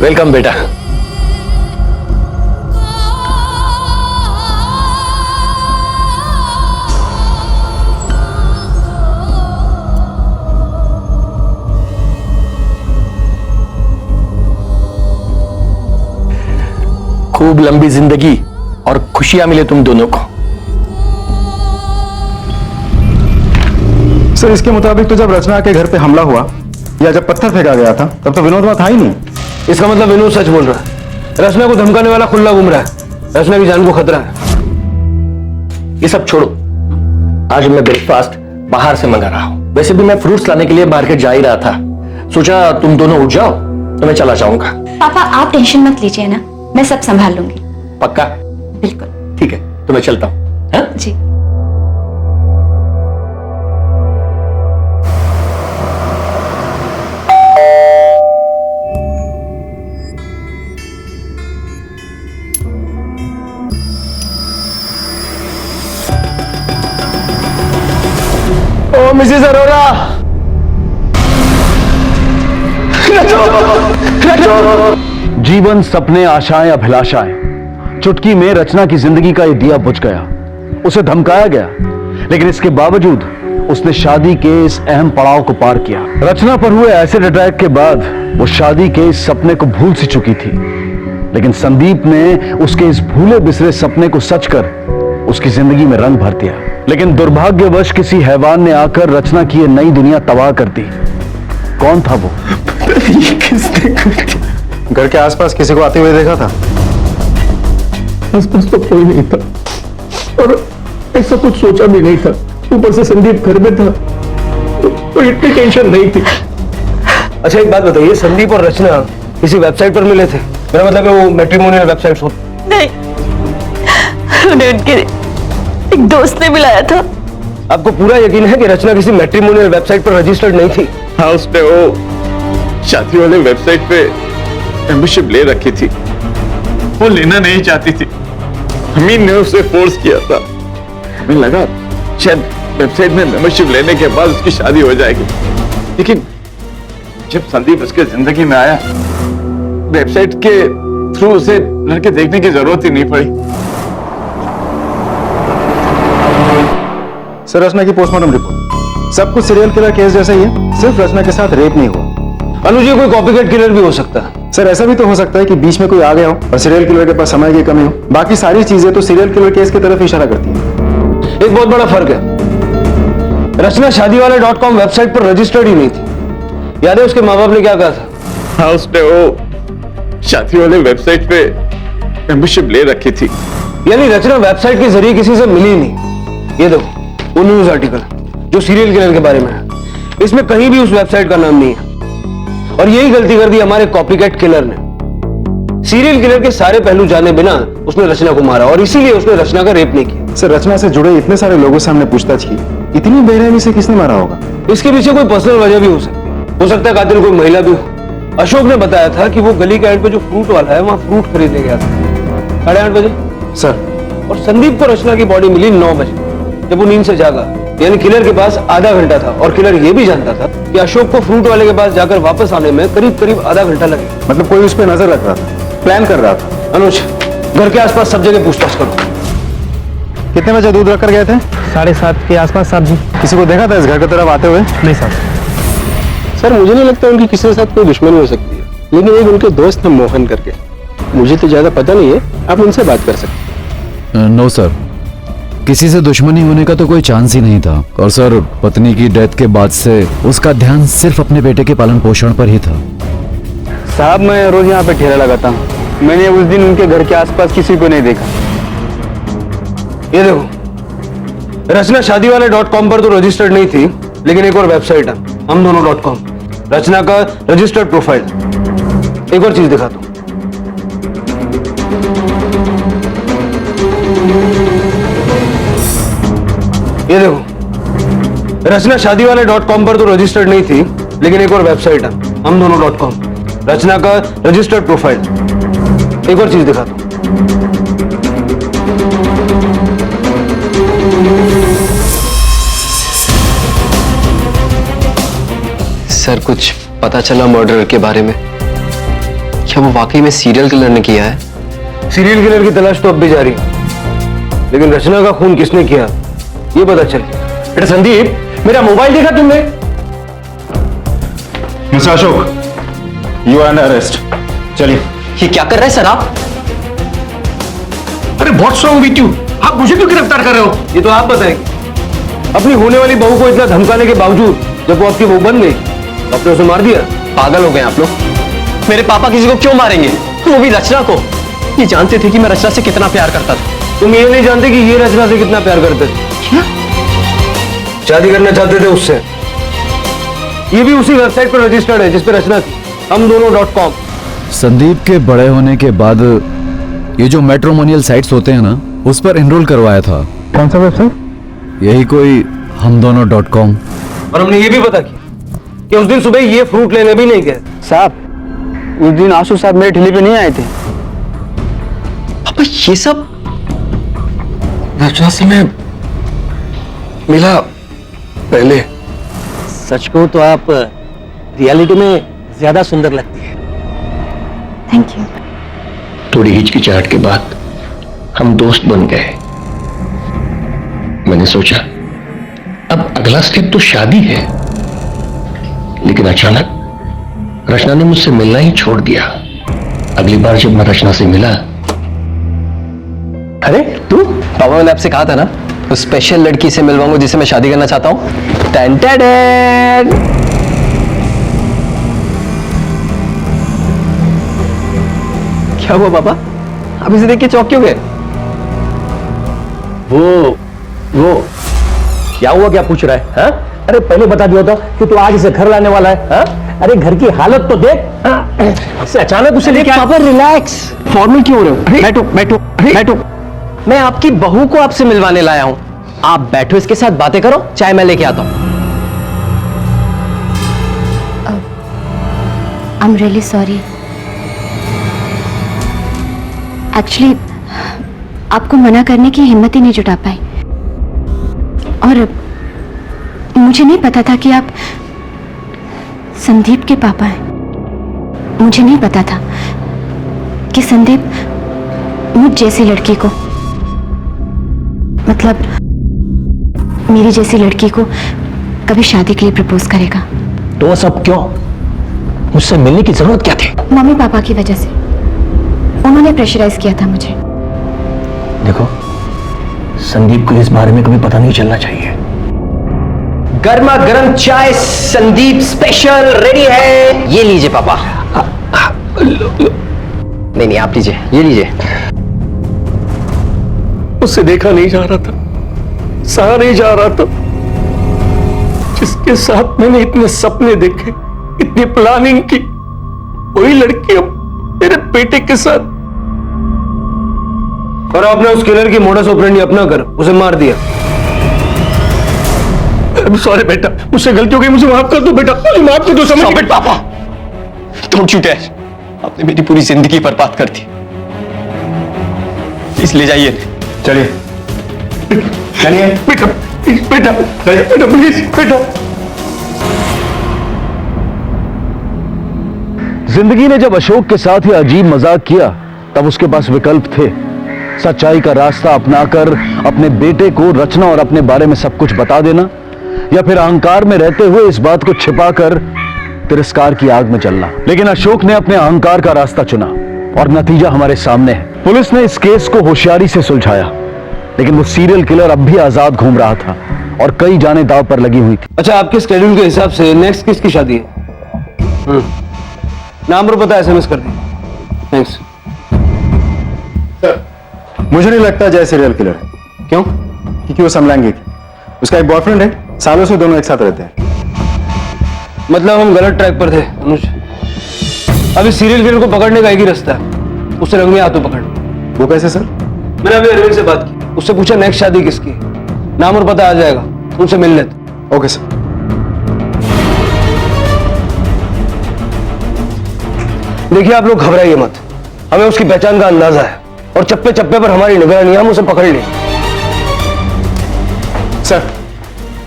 वेलकम बेटा। खूब लंबी जिंदगी और खुशियां मिले तुम दोनों को। सर इसके मुताबिक तो जब रचना के घर पे हमला हुआ या जब पत्थर फेंका गया था, तब तो विनोद वहां था ही नहीं। इसका मतलब विनोद सच बोल रहा है। रचना को धमकाने वाला खुला घूम रहा है। रचना की जान को खतरा है। ये सब छोड़ो, आज मैं ब्रेकफास्ट बाहर से मंगा रहा हूँ। वैसे भी मैं फ्रूट्स लाने के लिए मार्केट जा ही रहा था, सोचा तुम दोनों उठ जाओ तो मैं चला जाऊंगा। पापा आप टेंशन मत लीजिए ना, मैं सब संभाल लूंगी। पक्का? बिल्कुल। ठीक है, तो मैं चलता हूँ। हाँ? जी। ओ मिसेस अरोरा, जीवन, सपने, आशाएं, अभिलाषाएं, चुटकी में रचना की जिंदगी का ये दिया बुझ गया। उसे धमकाया गया, लेकिन इसके बावजूद उसने शादी के इस अहम पड़ाव को पार किया। रचना पर हुए एसिड अटैक के बाद वो शादी के इस सपने को भूल सी चुकी थी, लेकिन संदीप ने उसके इस भूले बिसरे सपने को सच कर उसकी जिंदगी में रंग भर दिया। लेकिन दुर्भाग्यवश किसी हैवान ने आकर रचना की ये नई दुनिया तबाह कर दी। कौन था वो? किसने कर दिया? घर के आसपास किसी को आते हुए देखा था? आसपास तो कोई नहीं था और ऐसा कुछ सोचा भी नहीं था। ऊपर से संदीप घर में था तो इतनी टेंशन नहीं थी। अच्छा एक बात बताइए, संदीप और रचना किसी वेबसाइट पर मिले थे? मेरा मतलब है वो मैट्रिमोनियल वेबसाइट हो? नहीं, उन्हें उनके एक दोस्त ने मिलाया था। आपको पूरा यकीन है कि रचना किसी मैट्रिमोनियल वेबसाइट पर रजिस्टर्ड नहीं थी? हाँ, उसने वो शादी वाले वेबसाइट पे मेंबरशिप ले रखी थी। वो लेना नहीं चाहती थी, अमीन ने उसे फोर्स किया था। हमें लगा शायद वेबसाइट में मेंबरशिप लेने के बाद उसकी शादी हो जाएगी, लेकिन जब संदीप उसके जिंदगी में आया, वेबसाइट के थ्रू उसे लड़के देखने की जरूरत ही नहीं पड़ी। सर, रचना की पोस्टमार्टम रिपोर्ट सब कुछ सीरियल किलर केस जैसा ही है, सिर्फ रचना के साथ रेप नहीं हुआ। अनुज, कोई कॉपीकैट किलर भी हो सकता है। सर, ऐसा भी तो हो सकता है कि बीच में कोई आ गया हो और सीरियल किलर के पास समय की कमी हो। बाकी सारी चीजें तो सीरियल किलर केस की तरफ इशारा करती हैं। एक बहुत बड़ा फर्क है, रचना शादीवाला.com वेबसाइट पर रजिस्टर्ड ही नहीं थी। याद है उसके माँ बाप ने क्या कहा था? हाँ, उसने वो शादी वाले वेबसाइट पे मेंबरशिप ले रखी थी। यानी रचना वेबसाइट के जरिए किसी से मिली नहीं। ये देखो वो न्यूज आर्टिकल जो सीरियल किलर के बारे में है, इसमें कहीं भी उस वेबसाइट का नाम नहीं है। और यही गलती कर दी हमारे कॉपीकैट किलर ने। सीरियल किलर के सारे पहलू जाने बिना उसने रचना को मारा और इसीलिए उसने रचना का रेप नहीं किया। सर, रचना से जुड़े इतने सारे लोगों से हमने पूछताछ की, इतनी बेरहमी से किसने मारा होगा? इसके पीछे कोई पर्सनल वजह भी हो सकता है कातिल कोई महिला भी हो। अशोक ने बताया था कि वो गली के एंड पे जो फ्रूट वाला है वहां फ्रूट खरीदने गया था 8:30 बजे। सर, और संदीप को रचना की बॉडी मिली 9 बजे जब वो नींद से जागा। यानी किलर के पास आधा घंटा था और किलर ये भी जानता था कि अशोक को फ्रूट वाले के पास जाकर वापस आने में करीब आधा घंटा लगेगा। मतलब कोई उस पर नजर रख रहा था, प्लान कर रहा था। अनुज, घर के आसपास सब जगह पूछताछ करो। कितने बजे दूध रखकर गए थे? 7:30 के आसपास साहब जी। किसी को देखा था इस घर की तरफ आते हुए? नहीं साहब। सर, मुझे नहीं लगता उनकी किसी के साथ कोई दुश्मनी हो सकती है, लेकिन एक उनके दोस्त है मोहन करके, मुझे तो ज्यादा पता नहीं है, आप उनसे बात कर सकते हैं। नो सर, किसी से दुश्मनी होने का तो कोई चांस ही नहीं था। और सर, पत्नी की डेथ के बाद से उसका ध्यान सिर्फ अपने बेटे के पालन पोषण पर ही था। साहब, मैं रोज यहाँ पे ठेला लगाता हूँ, मैंने उस दिन उनके घर के आसपास किसी को नहीं देखा। ये देखो, रचना शादीवाला.com पर तो रजिस्टर्ड नहीं थी, लेकिन एक और वेबसाइट है हमदोनों.com, रचना का रजिस्टर्ड प्रोफाइल। एक और चीज दिखाता हूँ। ये देखो, रचना शादीवाला.com पर तो रजिस्टर्ड नहीं थी, लेकिन एक और वेबसाइट है हमदोनों.com, रचना का रजिस्टर्ड प्रोफाइल। एक और चीज दिखाता हूं। सर, कुछ पता चला मर्डर के बारे में? क्या वो वाकई में सीरियल किलर ने किया है? सीरियल किलर की तलाश तो अब भी जारी है, लेकिन रचना का खून किसने किया ये पता चल गया। बेटा संदीप, मेरा मोबाइल देखा तुमने? Mister Ashok, you are under arrest. चलिए। ये क्या कर रहे हैं सर आप? अरे व्हाट्स रॉन्ग विद यू? आप मुझे क्यों गिरफ्तार कर रहे हो? ये तो आप बताएंगे। अपनी होने वाली बहू को इतना धमकाने के बावजूद जब वो आपकी बहू बन गई, आपने उसे मार दिया। पागल हो गए आप लोग। मेरे पापा किसी को क्यों मारेंगे, वो भी रचना को? ये जानते थे कि मैं रचना से कितना प्यार करता था। तुम ये नहीं जानते कि ये रचना से कितना प्यार करते थे? क्या? शादी करना चाहते थे उससे। ये भी उसी वेबसाइट पर रजिस्टर्ड है जिस पर रचना थी, हमदोनों.com। संदीप के बड़े होने के बाद ये जो मैट्रिमोनियल साइट्स होते हैं ना, उस पर एनरोल करवाया था। कौन सा वेबसाइट? यही कोई हमदोनों.com। और हमने ये भी पता किया कि उस दिन सुबह ये फ्रूट लेने भी नहीं गए। साहब, उस दिन आंसू साहब मेरे ठेले पे नहीं आए थे। पापा ये सब रचना से मैं मिला पहले। सच को तो आप रियलिटी में ज्यादा सुंदर लगती है। Thank you. थोड़ी हिचकिचाहट के बाद हम दोस्त बन गए। मैंने सोचा अब अगला स्टेप तो शादी है, लेकिन अचानक रचना ने मुझसे मिलना ही छोड़ दिया। अगली बार जब मैं रचना से मिला, अरे तू, पापा मैंने आपसे कहा था ना, उस स्पेशल लड़की से मिलवाऊंगा जिसे मैं शादी करना चाहता हूँ। टन टन टन। क्या हुआ पापा, आप इसे देख के चौंक क्यों गए? वो क्या हुआ, क्या पूछ रहा है? हा? अरे पहले बता दिया था कि तू आज इसे घर लाने वाला है। हा? अरे घर की हालत तो देख। ऐसे अचानक उसे लेके पापा रिलैक्स, फॉर्मल क्यों हो रहे हो? बैठो बैठो बैठो। मैं आपकी बहू को आपसे मिलवाने लाया हूं। आप बैठो, इसके साथ बातें करो, चाय मैं लेके आता हूं। I am really sorry. Actually आपको मना करने की हिम्मत ही नहीं जुटा पाई, और मुझे नहीं पता था कि आप संदीप के पापा हैं। मुझे नहीं पता था कि संदीप मुझ जैसी लड़की को, मतलब मेरी जैसी लड़की को कभी शादी के लिए प्रपोज करेगा। तो सब क्यों? मुझसे मिलने की जरूरत क्या थी? मम्मी पापा की वजह से। उन्होंने प्रेशराइज किया था मुझे। देखो, संदीप को इस बारे में कभी पता नहीं चलना चाहिए। गर्मा गर्म चाय संदीप स्पेशल रेडी है। ये लीजिए पापा। नहीं आप लीजिए, ये लीजिए। उससे देखा नहीं जा रहा था, सहा नहीं जा रहा था, जिसके साथ मैंने इतने सपने देखे, इतनी प्लानिंग की, वही लड़की अब मेरे बेटे के साथ। और आपने उस किलर की मोडस ऑपरेंडी अपना कर उसे मार दिया। सॉरी बेटा, मुझसे गलती हो गई, मुझे माफ कर दो बेटा, मुझे माफ कर दो। समझ गए पापा, डोंट यू डेयर। आपने मेरी पूरी जिंदगी बर्बाद कर दी। प्लीज ले जाइए। चलिए चलिए बेटा, बेटा बेटा प्लीज बेटा। जिंदगी ने जब अशोक के साथ ये अजीब मजाक किया, तब उसके पास विकल्प थे। सच्चाई का रास्ता अपनाकर अपने बेटे को रचना और अपने बारे में सब कुछ बता देना, या फिर अहंकार में रहते हुए इस बात को छिपाकर तिरस्कार की आग में चलना। लेकिन अशोक ने अपने अहंकार का रास्ता चुना और नतीजा हमारे सामने है। पुलिस ने इस केस को होशियारी से सुलझाया, लेकिन वो सीरियल किलर अब भी आजाद घूम रहा था और कई जानें दांव पर लगी हुई थी। अच्छा, आपके स्केड्यूल के हिसाब से नेक्स्ट किसकी शादी है? नाम और पता SMS कर दिया। थैंक्स। मुझे नहीं लगता जय सीरियल किलर है। क्यों? क्योंकि वो समलैंगिक है। उसका एक बॉयफ्रेंड है, सालों से दोनों एक साथ रहते हैं। मतलब हम गलत ट्रैक पर थे अनुज। अभी सीरियल किलर को पकड़ने का एक ही रास्ता है, उसे रंगे हाथों पकड़। वो कैसे सर? मैंने अभी अरविंद से बात की, उससे पूछा नेक्स्ट शादी किसकी है, नाम और पता आ जाएगा, उनसे मिल लेते। Okay sir. देखिए आप लोग घबराइए मत, हमें उसकी पहचान का अंदाजा है और चप्पे चप्पे पर हमारी निगरानी, हम उसे पकड़ लेंगे। Sir,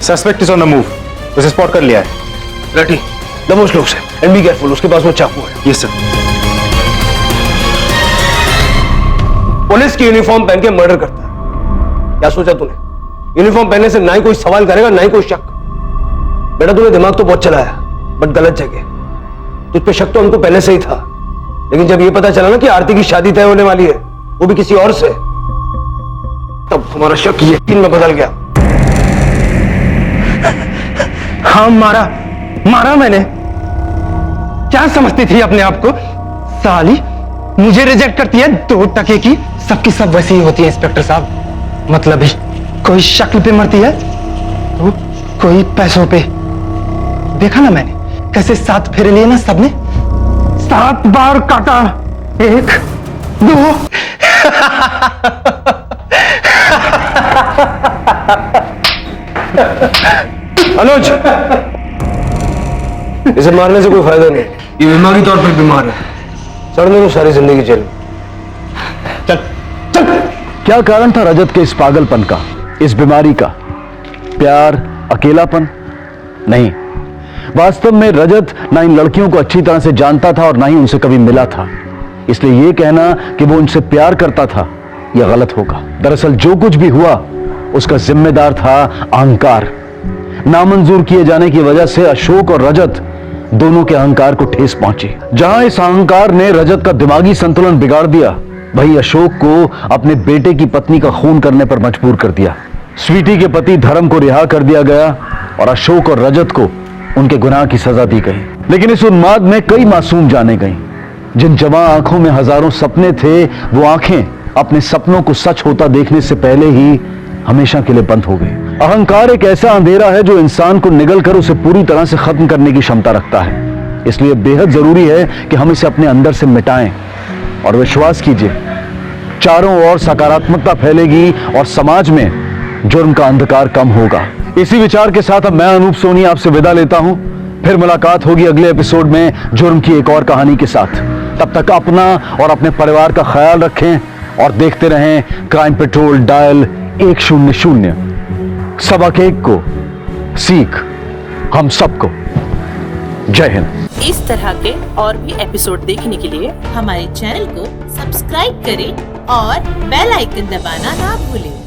suspect is on the move. उसे स्पॉट कर लिया है। रटी दबोच लो उसे, एंड बी केयरफुल, उसके पास वो चाकू है। Yes sir. पुलिस की यूनिफॉर्म पहन के मर्डर करता है। क्या सोचा तूने? यूनिफॉर्म पहनने से ना ही कोई सवाल करेगा ना ही कोई शक। बेटा तूने दिमाग तो बहुत चलाया, बट गलत जगह। तुझ पे शक तो हमको पहले से ही था, लेकिन जब ये पता चला ना कि आरती की शादी तय होने वाली है, वो भी किसी और से, तब हमारा शक यकीन में बदल गया। हाँ, मारा मैंने। क्या समझती थी अपने आप को? साली मुझे रिजेक्ट करती है 2 टके की, सबकी सब वैसी ही होती है इंस्पेक्टर साहब। मतलब कोई शक्ल पे मरती है कोई पैसों पे। देखा ना मैंने कैसे 7 फेरे लिए ना सबने। 7 बार काटा, 1 2। अनुज, इसे मारने से कोई फायदा नहीं, ये दिमागी तौर पर बीमार है। चढ़ने को सारी जिंदगी जेल में। क्या कारण था रजत के इस पागलपन का, इस बीमारी का? प्यार, अकेलापन? नहीं, वास्तव में रजत ना इन लड़कियों को अच्छी तरह से जानता था और ना ही उनसे कभी मिला था। इसलिए यह कहना कि वो उनसे प्यार करता था, यह गलत होगा। दरअसल जो कुछ भी हुआ उसका जिम्मेदार था अहंकार। नामंजूर किए जाने की वजह से अशोक और रजत दोनों के अहंकार को ठेस पहुंची। जहां इस अहंकार ने रजत का दिमागी संतुलन बिगाड़ दिया, वही अशोक को अपने बेटे की पत्नी का खून करने पर मजबूर कर दिया। स्वीटी के पति धर्म को रिहा कर दिया गया और अशोक और रजत को उनके गुनाह की सजा दी गई। लेकिन इस उन्माद में कई मासूम जाने गईं। जिन जवां आंखों में हजारों सपने थे, वो आंखें अपने सपनों को सच होता देखने से पहले ही हमेशा के लिए बंद हो गई। अहंकार एक ऐसा अंधेरा है जो इंसान को निगल कर उसे पूरी तरह से खत्म करने की क्षमता रखता है। इसलिए बेहद जरूरी है कि हम इसे अपने अंदर से मिटाएं। और विश्वास कीजिए, चारों ओर सकारात्मकता फैलेगी और समाज में जुर्म का अंधकार कम होगा। इसी विचार के साथ अब मैं अनूप सोनी आपसे विदा लेता हूं। फिर मुलाकात होगी अगले एपिसोड में जुर्म की एक और कहानी के साथ। तब तक अपना और अपने परिवार का ख्याल रखें और देखते रहें क्राइम पेट्रोल डायल 100। सबक एक को सीख हम सबको। जय हिंद। इस तरह के और भी एपिसोड देखने के लिए हमारे चैनल को सब्सक्राइब करें और बेल आइकन दबाना ना भूलें।